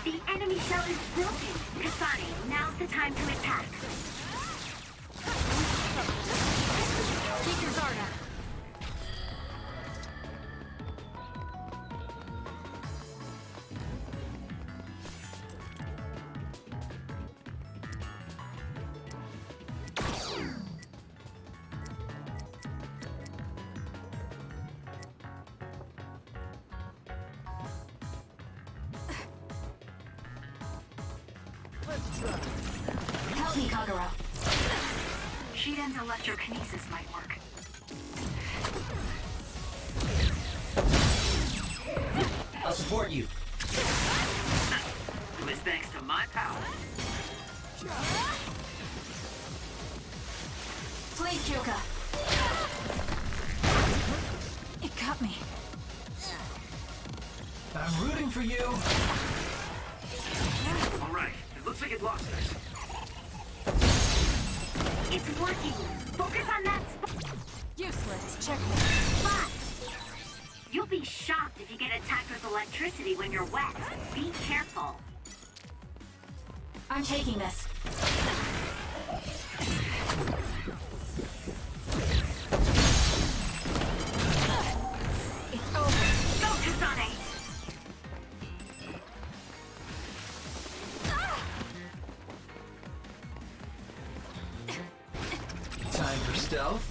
S14: The enemy shell is broken. Kasane, now's the time to attack.
S9: Keep your guard up.
S1: Help me, Kagero. Shiden's electrokinesis might work.
S11: I'll support you.
S2: It was thanks to my power.
S9: Please, Kyoka.
S3: It got me.
S11: I'm rooting for you.
S2: All right, it looks like it lost us.
S14: It's working. Focus on that spot.
S3: Useless. Check me.
S14: You'll be shocked if you get attacked with electricity when you're wet. Be careful.
S9: I'm taking this.
S3: It's over.
S14: Go, Kasane!
S11: Time for stealth.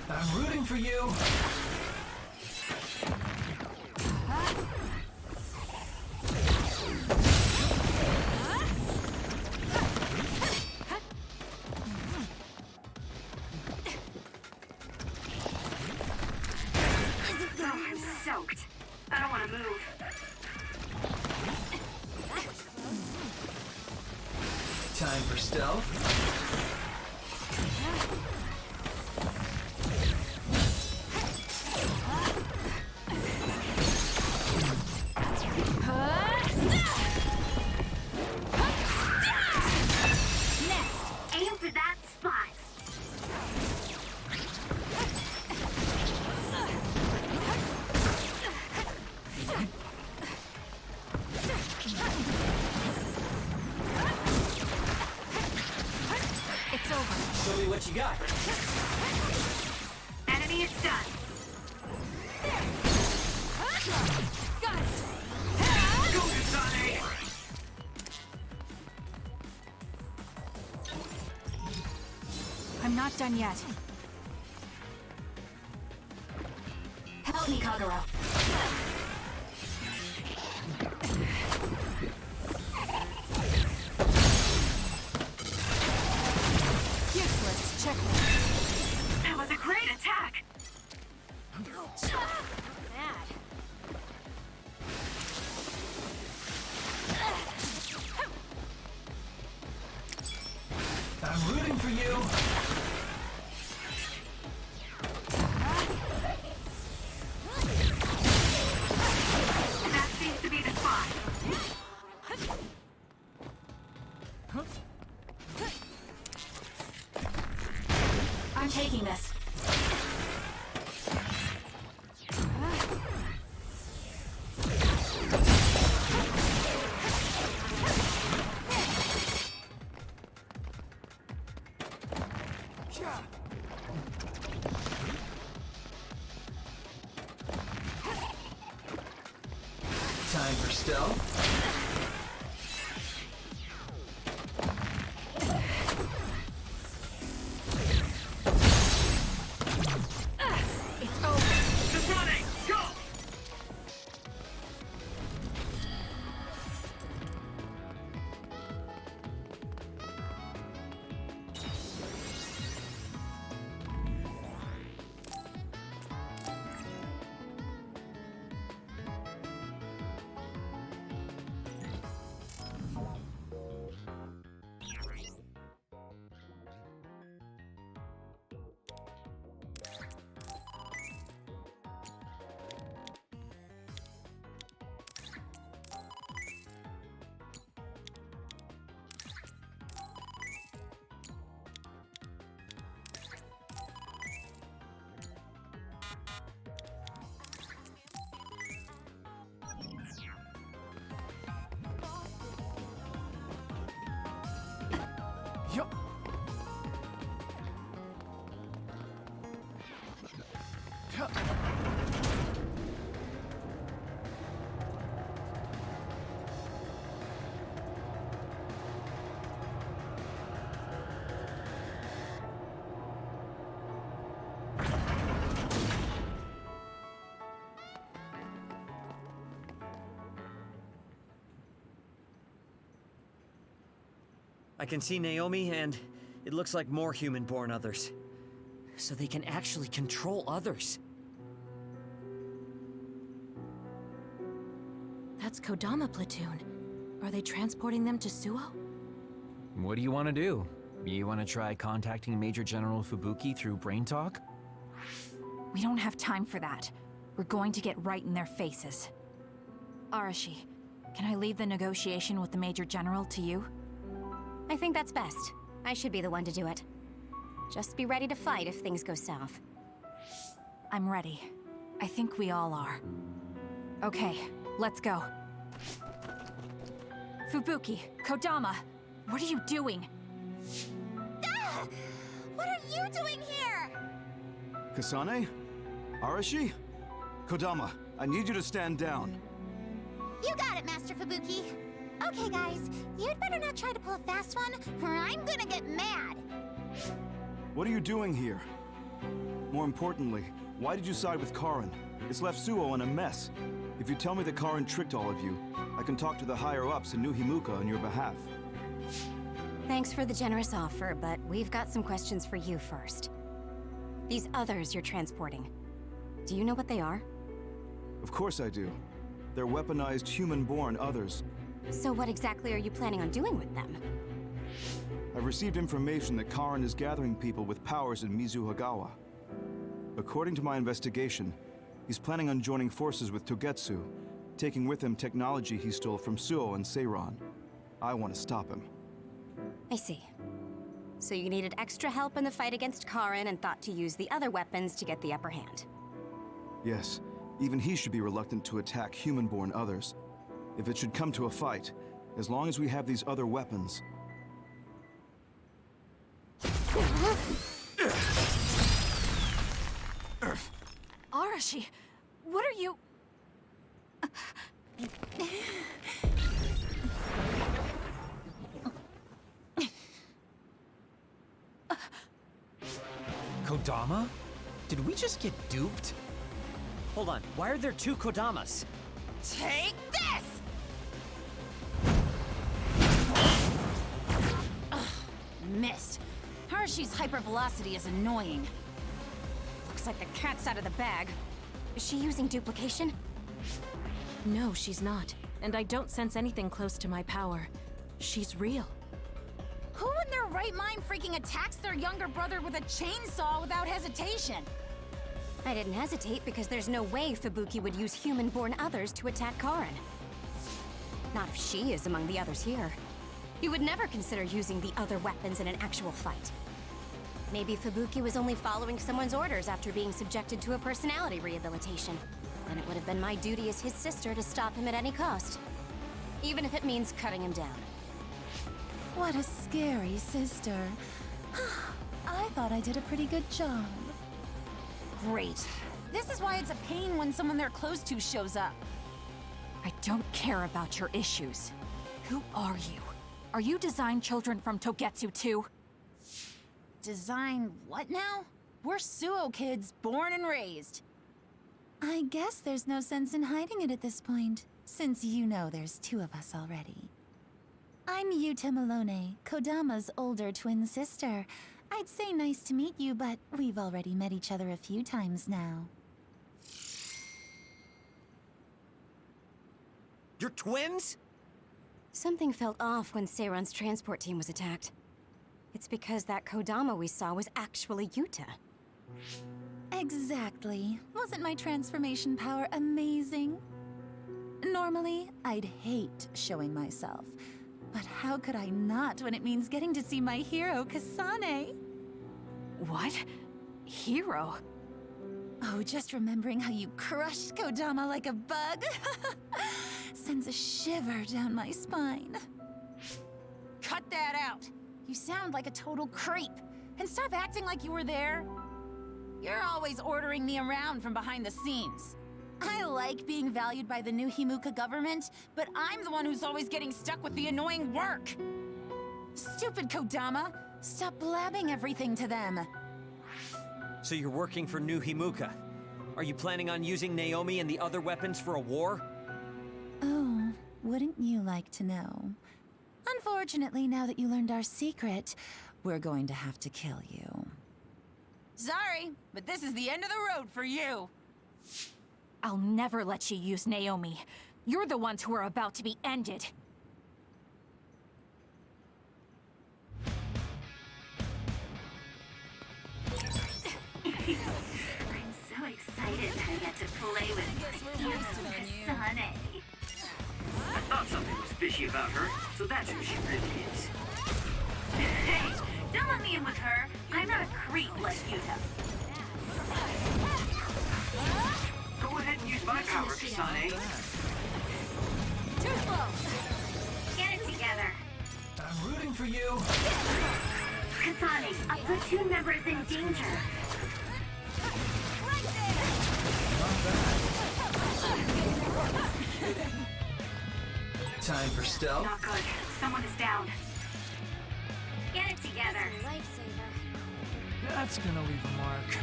S11: I'm rooting for you.
S1: Oh, I'm soaked. I don't want to move.
S11: Time for stealth.
S14: Aim for that spot.
S3: It's over.
S11: Show me what you got.
S1: Enemy is done.
S3: Got it.
S2: Go, Kasane!
S3: I'm not done yet.
S9: Help me, Kagero.
S3: Useless. Check me.
S1: That was a great attack.
S9: Mad.
S11: I'm rooting for you.
S1: That seems to be the spot.
S9: I'm taking this.
S11: Time for stealth.
S3: It's over.
S2: Kasane, go!
S15: I can see Naomi, and it looks like more human-born others.
S8: So they can actually control others.
S7: That's Kodama platoon. Are they transporting them to Suo?
S10: What do you want to do? You want to try contacting Major General Fubuki through Brain Talk?
S3: We don't have time for that. We're going to get right in their faces. Arashi, can I leave the negotiation with the Major General to you?
S9: I think that's best. I should be the one to do it. Just be ready to fight if things go south.
S3: I'm ready. I think we all are. Okay, let's go. Fubuki, Kodama, what are you doing?
S12: Ah! What are you doing here?
S16: Kasane? Arashi? Kodama, I need you to stand down.
S12: You got it, Master Fubuki. Okay, guys, you'd better not try to pull a fast one, or I'm gonna get mad.
S16: What are you doing here? More importantly, why did you side with Karin? It's left Suo in a mess. If you tell me that Karin tricked all of you, I can talk to the higher-ups in New Himuka on your behalf.
S9: Thanks for the generous offer, but we've got some questions for you first. These others you're transporting, do you know what they are?
S16: Of course I do. They're weaponized human-born others.
S9: So what exactly are you planning on doing with them?
S16: I've received information that Karin is gathering people with powers in Mizuhagawa. According to my investigation, he's planning on joining forces with Togetsu, taking with him technology he stole from Suo and Seiran. I want to stop him.
S9: I see. So you needed extra help in the fight against Karin and thought to use the other weapons to get the upper hand.
S16: Yes, even he should be reluctant to attack human-born others. If it should come to a fight, as long as we have these other weapons...
S3: Arashi, what are you...
S11: Kodama? Did we just get duped?
S15: Hold on, why are there two Kodamas?
S3: Take this!
S17: Missed. Hershey's hypervelocity is annoying.
S9: Looks like the cat's out of the bag. Is she using duplication?
S7: No, she's not. And I don't sense anything close to my power. She's real.
S17: Who in their right mind freaking attacks their younger brother with a chainsaw without hesitation?
S9: I didn't hesitate because there's no way Fubuki would use human-born others to attack Karin. Not if she is among the others here. He would never consider using the other weapons in an actual fight. Maybe Fubuki was only following someone's orders after being subjected to a personality rehabilitation. Then it would have been my duty as his sister to stop him at any cost. Even if it means cutting him down.
S17: What a scary sister. I thought I did a pretty good job. Great. This is why it's a pain when someone they're close to shows up.
S3: I don't care about your issues. Who are you? Are you design children from Togetsu too?
S17: Design what now? We're Suo kids, born and raised. I guess there's no sense in hiding it at this point, since you know there's two of us already. I'm Yuta Malone, Kodama's older twin sister. I'd say nice to meet you, but we've already met each other a few times now.
S15: You're twins?
S9: Something felt off when Seiran's transport team was attacked. It's because that Kodama we saw was actually Yuta.
S17: Exactly. Wasn't my transformation power amazing? Normally, I'd hate showing myself. But how could I not when it means getting to see my hero, Kasane?
S3: What? Hero?
S17: Oh, just remembering how you crushed Kodama like a bug sends a shiver down my spine. Cut that out! You sound like a total creep. And stop acting like you were there. You're always ordering me around from behind the scenes. I like being valued by the New Himuka government, but I'm the one who's always getting stuck with the annoying work. Stupid Kodama! Stop blabbing everything to them.
S15: So you're working for New Himuka. Are you planning on using Naomi and the other weapons for a war?
S17: Oh, wouldn't you like to know? Unfortunately, now that you learned our secret, we're going to have to kill you. Sorry, but this is the end of the road for you.
S3: I'll never let you use Naomi. You're the ones who are about to be ended.
S14: I'm so excited that I get to play with my hero, Kasane.
S2: I thought something was fishy about her, so that's who she really is.
S14: Hey, don't let me in with her. I'm not a creep like Yuta.
S2: Go ahead and use my power, Kasane.
S14: Too slow. Get it together.
S11: I'm rooting for you.
S14: Kasane, a platoon member is in danger.
S11: Time for stealth.
S14: Not good. Someone is down. Get it together.
S11: That's gonna leave a mark.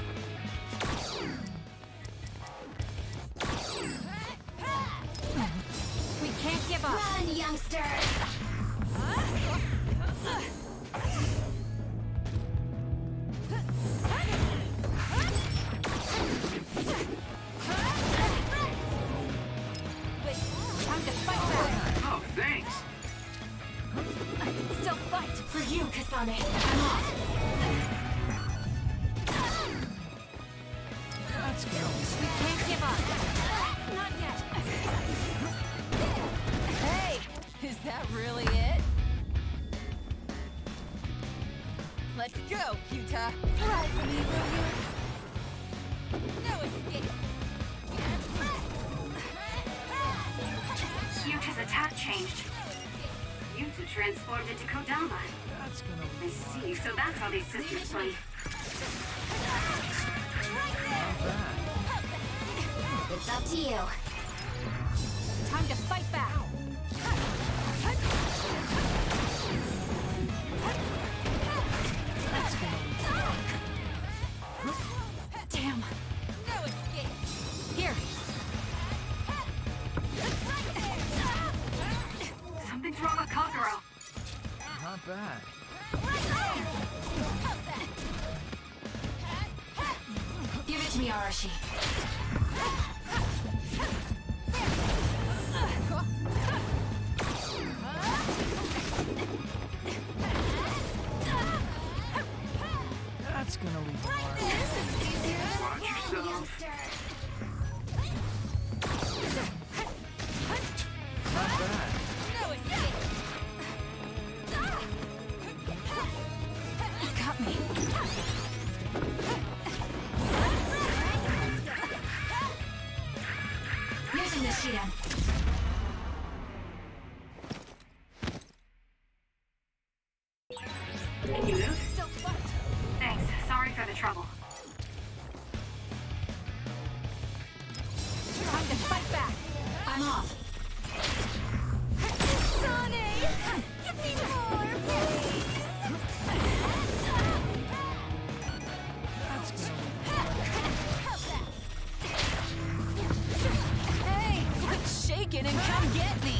S9: We can't give up.
S14: Run, youngster!
S9: Time to fight back.
S2: Oh, thanks.
S9: I can still fight. For you, Kasane. I'm off.
S11: That's good.
S9: We can't give up. Not yet.
S17: Hey, is that really it? Let's go, Yuta. Fly for me, will you? No escape.
S14: Yuta's attack changed. Yuta transformed into Kodama.
S11: That's gonna
S14: I see, so that's how these sisters play.
S12: It's up to you.
S9: Time to fight back.
S3: Damn.
S17: No escape.
S9: Here.
S14: Something's wrong with Kagero.
S11: Not bad.
S9: Give it to me, Arashi.
S11: That's gonna leave a mark.
S2: Watch yourself.
S11: Not bad.
S17: No escape.
S3: You got me.
S9: Using the Shidan.
S14: Can you move? Thanks. Sorry for the trouble.
S9: Time to fight back. I'm off.
S17: Sonic! Give me more, please!
S11: That's gonna
S17: Hey, quit shaking and come get me!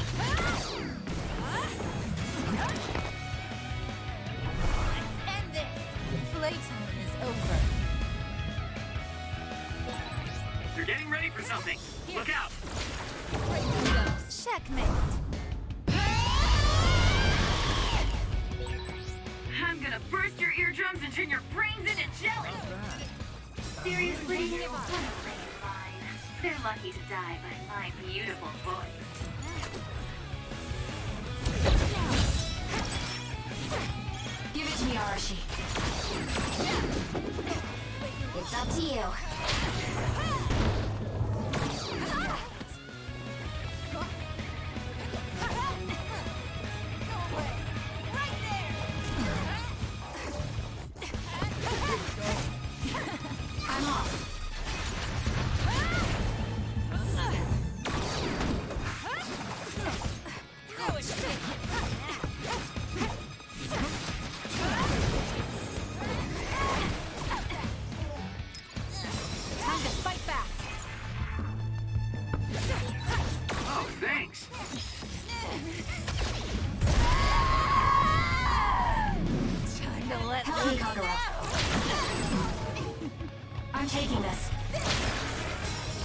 S17: Let's end this! Playtime is over.
S2: They're getting ready for something. Look out.
S17: Checkmate!
S14: I'm gonna burst your eardrums and turn your brains into jelly! Seriously? What a friend of mine. They're lucky to die by my beautiful voice.
S9: Give it to me, Arashi.
S12: It's up to you.
S9: I'm off.
S17: No escape!
S9: Time to fight back.
S2: Oh, thanks.
S3: taking this.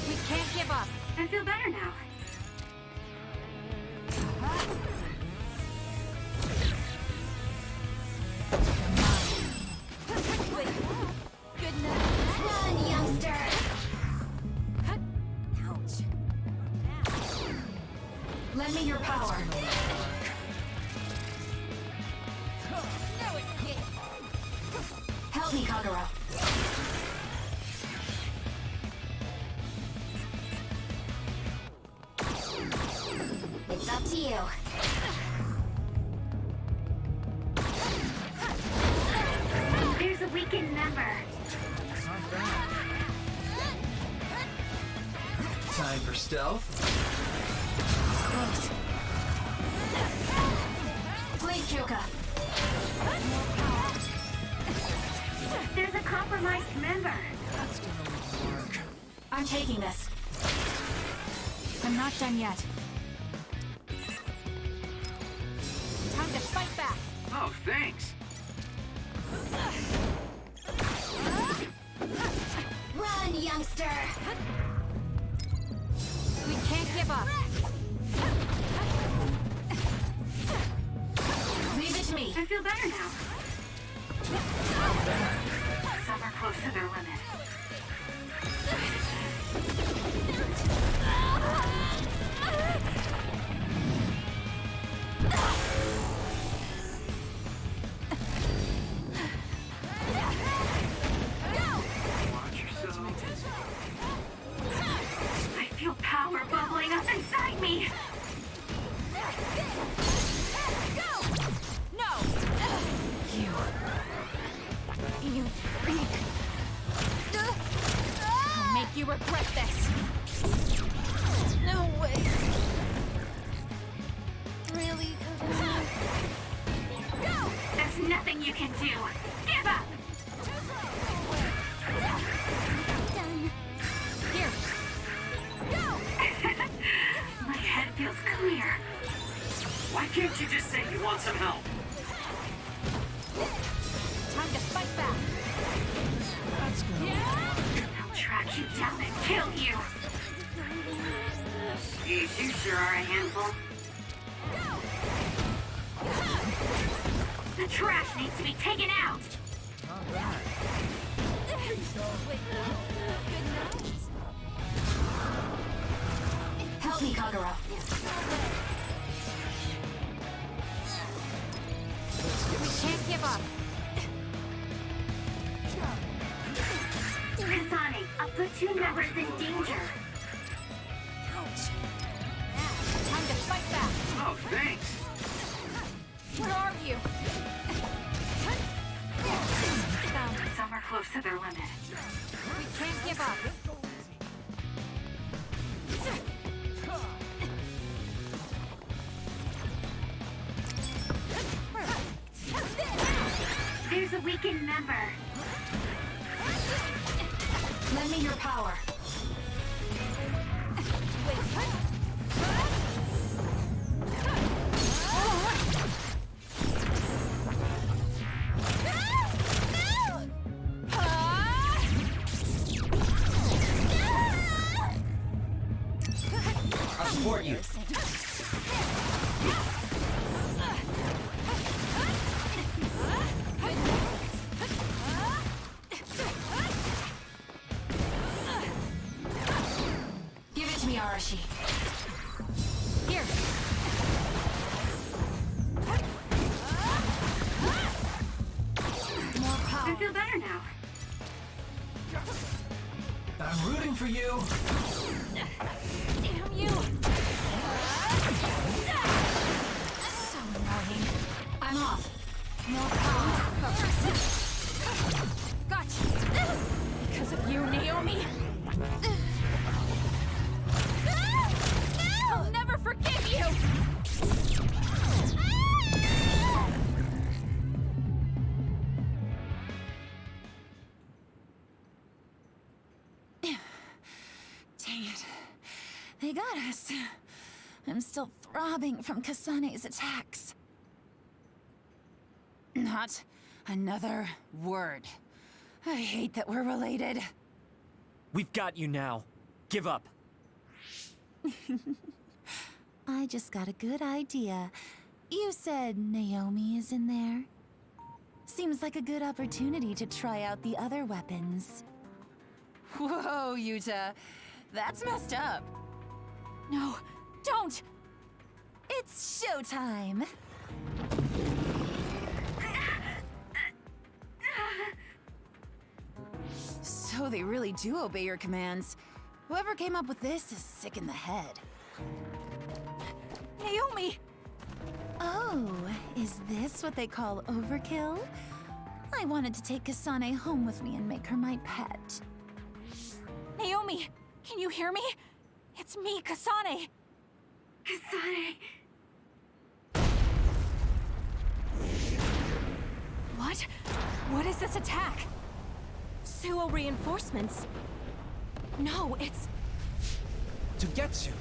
S7: We can't give up.
S1: I feel better now.
S17: Good night.
S12: Run, youngster!
S17: Ouch.
S3: Lend me your power.
S17: No escape.
S3: Help me, Kagero.
S12: It's up to you.
S14: There's a weakened member.
S11: Time for stealth.
S3: Close. Please, Kyoka.
S14: There's a compromised member.
S11: That's gonna work.
S3: I'm taking this. I'm not done yet.
S7: Time to fight back.
S2: Oh, thanks.
S12: Run, youngster!
S7: We can't give up.
S3: Leave it to me.
S1: I feel better now. Some are close to their limit.
S2: Watch yourself.
S1: I feel power bubbling up inside me.
S3: You freak.
S7: I'll make you regret this.
S17: No way. Really?
S1: There's nothing you can do. Give up.
S12: Done.
S7: Here.
S1: My head feels clear.
S2: Why can't you just say you want some help?
S7: Time to fight back.
S11: That's gonna work.
S1: I'll track you down and kill you.
S2: Jeez, you sure are a handful.
S1: The trash needs to be taken out.
S11: Not bad.
S3: Help me, Kagero.
S7: We can't give up.
S14: Kasane, a platoon member's in danger.
S7: Time to fight back.
S2: Oh, thanks.
S7: Where are you?
S1: Some are close to their limit.
S7: We can't give up.
S14: There's a weakened member.
S3: Lend me your power.
S15: I'll support you.
S3: Give it to me, Arashi.
S7: Here.
S3: More power.
S1: I feel better now.
S11: I'm rooting for you.
S7: Damn you.
S3: So annoying. I'm off. More power.
S7: Gotcha. Because of you, Naomi. I'll never forgive you.
S17: Dang it. They got us. I'm still throbbing from Kasane's attacks. Not another word. I hate that we're related.
S15: We've got you now. Give up.
S17: I just got a good idea. You said Naomi is in there? Seems like a good opportunity to try out the other weapons. Whoa, Yuta. That's messed up.
S3: No, don't!
S17: It's showtime! So they really do obey your commands. Whoever came up with this is sick in the head.
S3: Naomi!
S17: Oh, is this what they call overkill? I wanted to take Kasane home with me and make her my pet.
S3: Naomi, can you hear me? It's me, Kasane.
S1: Kasane.
S3: What? What is this attack?
S7: Suo reinforcements. No, it's...
S11: Togetsu!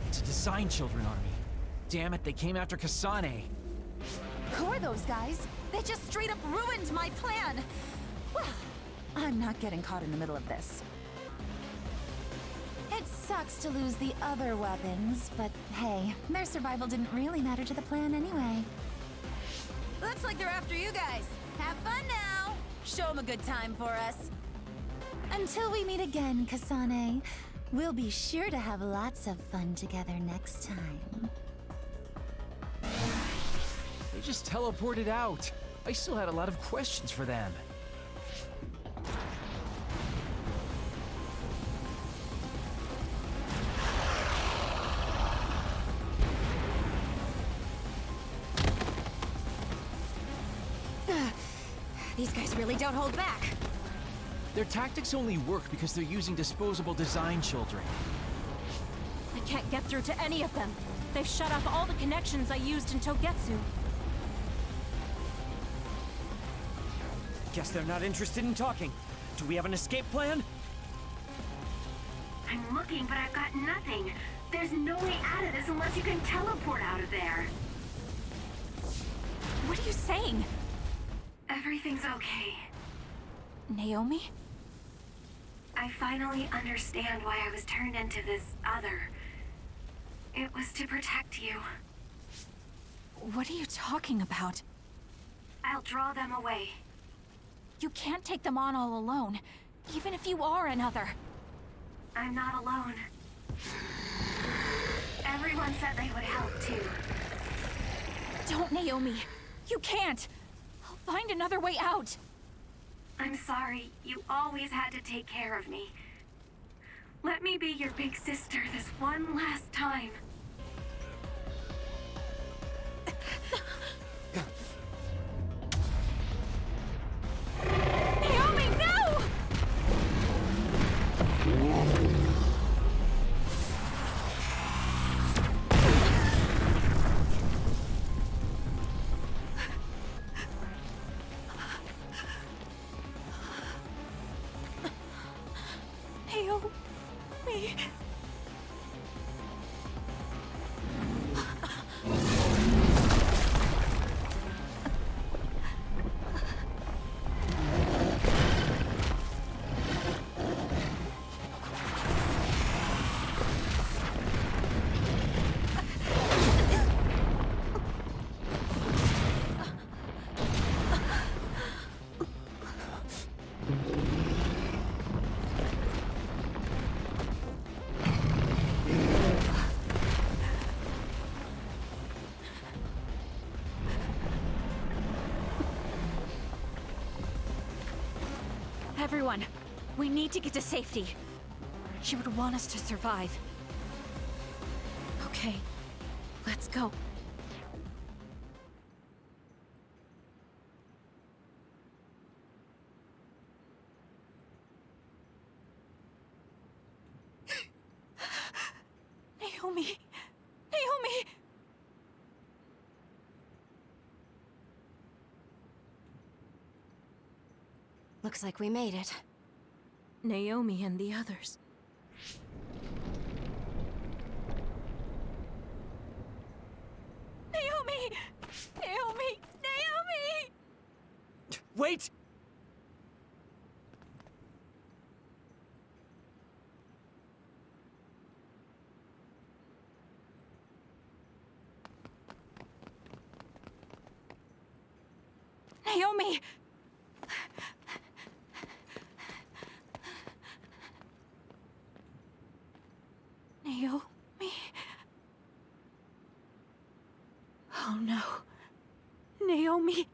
S11: It's a Design Children army. Damn it, they came after Kasane.
S17: Who are those guys? They just straight up ruined my plan! Well, I'm not getting caught in the middle of this. It sucks to lose the other weapons, but hey, their survival didn't really matter to the plan anyway. Looks like they're after you guys. Have fun now! Show them a good time for us. Until we meet again, Kasane, we'll be sure to have lots of fun together next time.
S11: They just teleported out. I still had a lot of questions for them.
S9: These guys really don't hold back.
S11: Their tactics only work because they're using disposable Design Children.
S7: I can't get through to any of them. They've shut off all the connections I used in Togetsu.
S15: Guess they're not interested in talking. Do we have an escape plan?
S1: I'm looking, but I've got nothing. There's no way out of this unless you can teleport out of there.
S3: What are you saying?
S1: Everything's okay.
S3: Naomi?
S1: I finally understand why I was turned into this other. It was to protect you.
S3: What are you talking about?
S1: I'll draw them away.
S3: You can't take them on all alone, even if you are another.
S1: I'm not alone. Everyone said they would help too.
S3: Don't, Naomi. You can't. I'll find another way out.
S1: I'm sorry. You always had to take care of me. Let me be your big sister this one last time.
S3: Naomi, no! Naomi. Everyone, we need to get to safety. She would want us to survive. Okay, let's go. Naomi! Naomi!
S9: Looks like we made it.
S7: Naomi and the others.
S3: Naomi! Naomi! Naomi!
S15: Wait!
S3: Naomi! Naomi? Oh no. Naomi.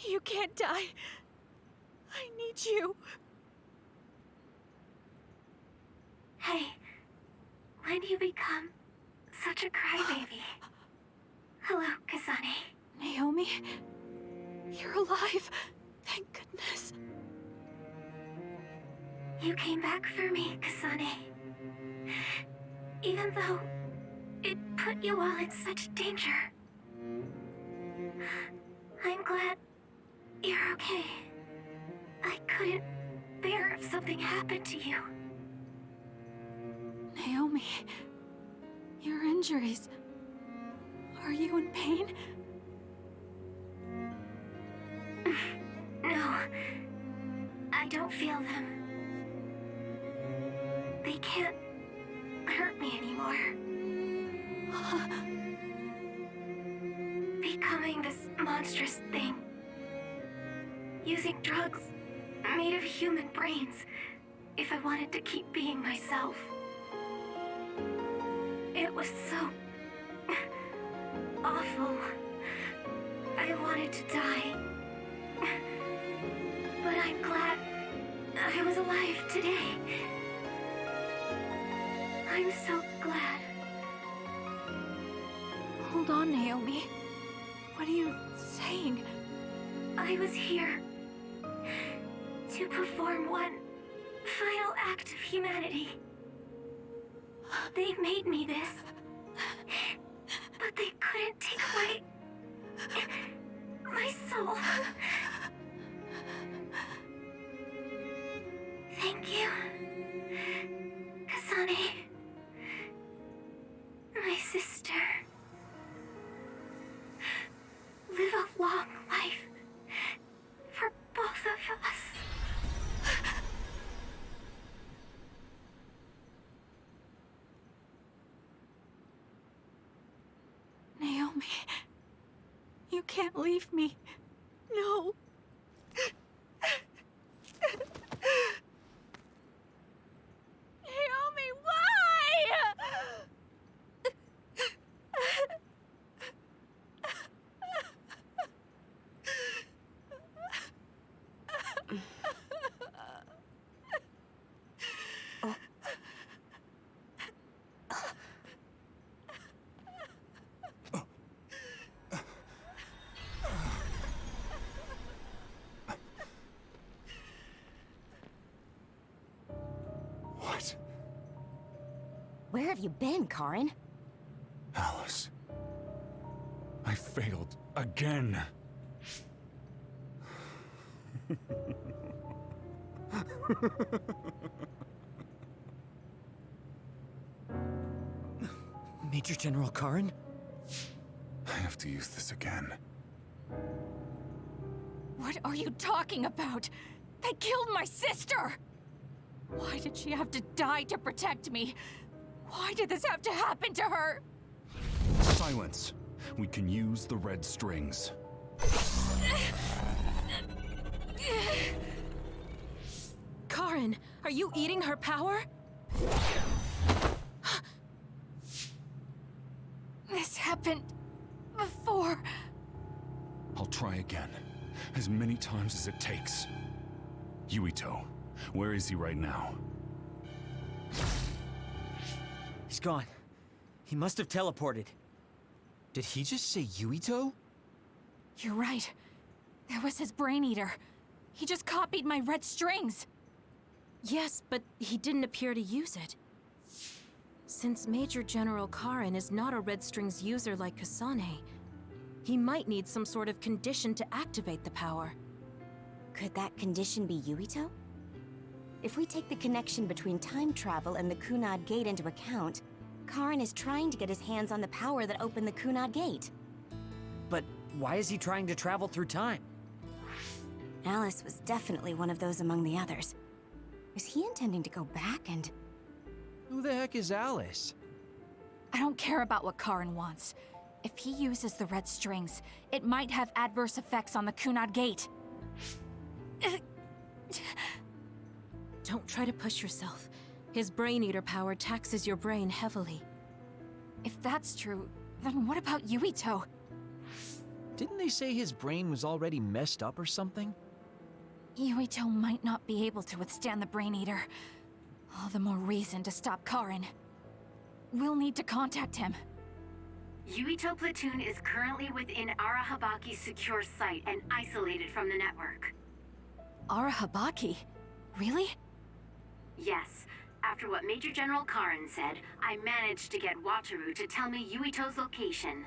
S3: You can't die. I need you.
S1: Hey, when do you become such a crybaby? Hello, Kasane.
S3: Naomi? You're alive. Thank goodness.
S1: You came back for me, Kasane. Even though it put you all in such danger. I'm glad you're okay. I couldn't bear if something happened to you.
S3: Naomi, your injuries. Are you in pain?
S1: No, I don't feel them. They can't hurt me anymore. Becoming this monstrous thing. Using drugs made of human brains if I wanted to keep being myself. It was so awful. I wanted to die. But I'm glad I was alive today. I'm so glad.
S3: Hold on, Naomi. What are you saying?
S1: I was here to perform one final act of humanity. They made me this, but they couldn't take away my soul. Thank you, Kasane, my sister. Live a long life for both of us.
S3: Naomi, you can't leave me. No. Naomi, why?
S16: What?
S9: Where have you been, Karin?
S6: Alice. I failed again.
S10: Major General Karin?
S6: I have to use this again.
S3: What are you talking about? They killed my sister! Why did she have to die to protect me? Why did this have to happen to her?
S6: Silence. We can use the red strings.
S7: Karin, are you eating her power?
S3: This happened before.
S6: I'll try again. As many times as it takes. Yuito, where is he right now?
S15: He's gone. He must have teleported.
S10: Did he just say Yuito?
S3: You're right. There was his brain eater. He just copied my red strings.
S7: Yes, but he didn't appear to use it. Since Major General Karin is not a Red Strings user like Kasane, he might need some sort of condition to activate the power.
S9: Could that condition be Yuito? If we take the connection between time travel and the Kunad Gate into account, Karin is trying to get his hands on the power that opened the Kunad Gate.
S15: But why is he trying to travel through time?
S9: Alice was definitely one of those among the others. Is he intending to go back and...
S10: Who the heck is Alice?
S3: I don't care about what Karin wants. If he uses the red strings, it might have adverse effects on the Kunad Gate.
S7: Don't try to push yourself. His Brain Eater power taxes your brain heavily.
S3: If that's true, then what about Yuito?
S11: Didn't they say his brain was already messed up or something?
S3: Yuito might not be able to withstand the Brain Eater. All the more reason to stop Karin. We'll need to contact him.
S1: Yuito Platoon is currently within Arahabaki's secure site and isolated from the network.
S3: Arahabaki? Really?
S1: Yes. After what Major General Karin said, I managed to get Wataru to tell me Yuito's location.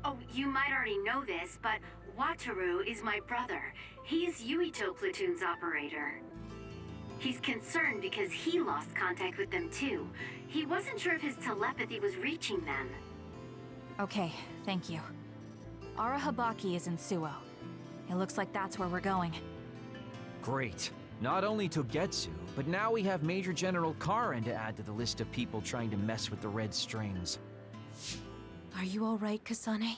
S1: Oh, you might already know this, but Wataru is my brother. He's Yuito Platoon's operator. He's concerned because he lost contact with them too. He wasn't sure if his telepathy was reaching them.
S3: Okay, thank you. Arahabaki is in Suo. It looks like that's where we're going.
S11: Great. Not only Togetsu, but now we have Major General Karin to add to the list of people trying to mess with the red strings.
S7: Are you all right, Kasane?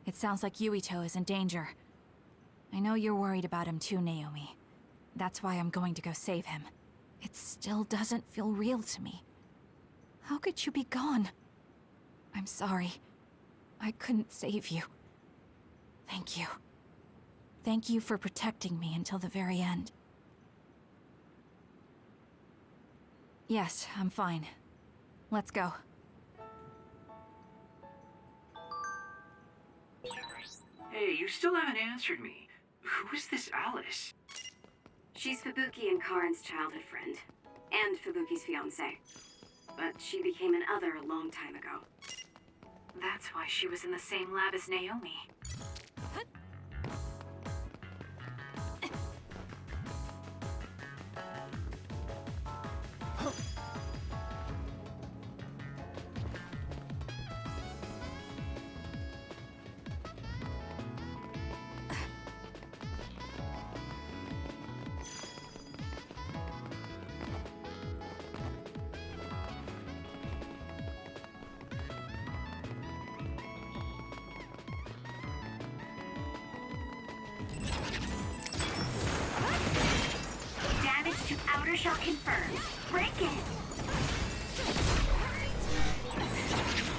S3: It sounds like Yuito is in danger. I know you're worried about him too, Naomi. That's why I'm going to go save him. It still doesn't feel real to me. How could you be gone? I'm sorry. I couldn't save you. Thank you. Thank you for protecting me until the very end. Yes, I'm fine. Let's go.
S2: Hey, you still haven't answered me. Who is this Alice?
S1: She's Fubuki and Karin's childhood friend, and Fubuki's fiancé. But she became an other a long time ago. That's why she was in the same lab as Naomi. To outer shell confirmed. Break it!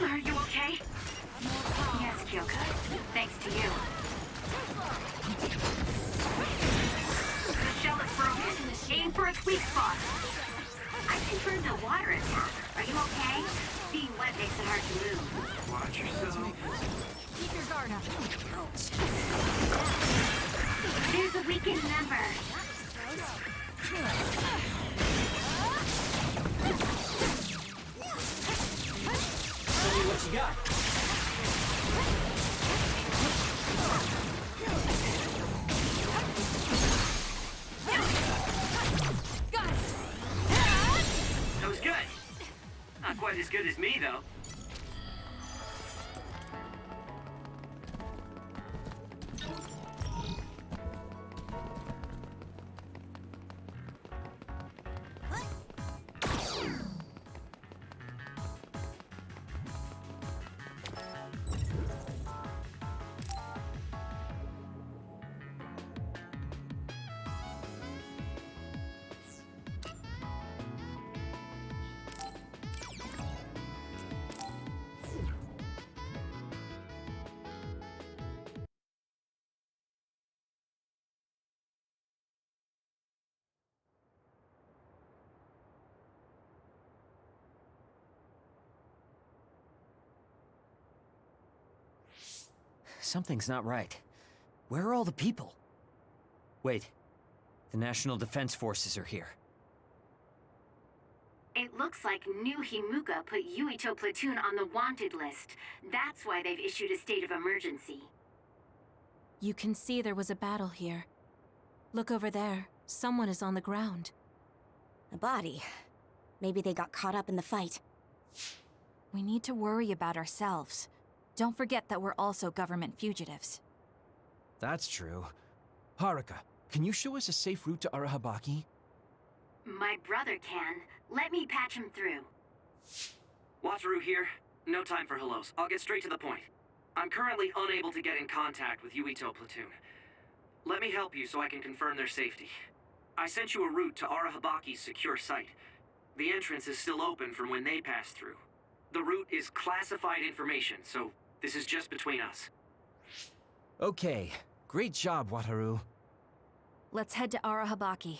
S1: Are you okay? Yes, Kyoka. Thanks to you. The shell is broken. Aim for its weak spot. I confirmed a water attack. Are you okay? Being wet makes it hard to move.
S2: Watch yourself.
S9: Keep your guard up.
S1: There's a weakened member.
S15: What you got?
S1: Got it!
S2: That was good. Not quite as good as me, though.
S15: Something's not right. Where are all the people? Wait. The National Defense Forces are here.
S1: It looks like New Himuka put Yuito Platoon on the wanted list. That's why they've issued a state of emergency.
S7: You can see there was a battle here. Look over there. Someone is on the ground.
S9: A body. Maybe they got caught up in the fight.
S3: We need to worry about ourselves. Don't forget that we're also government fugitives.
S11: That's true. Haruka, can you show us a safe route to Arahabaki?
S1: My brother can. Let me patch him through.
S2: Wataru here. No time for hellos. I'll get straight to the point. I'm currently unable to get in contact with Yuito Platoon. Let me help you so I can confirm their safety. I sent you a route to Arahabaki's secure site. The entrance is still open from when they passed through. The route is classified information, so this is just between us.
S11: Okay, great job, Wataru.
S3: Let's head to Arahabaki.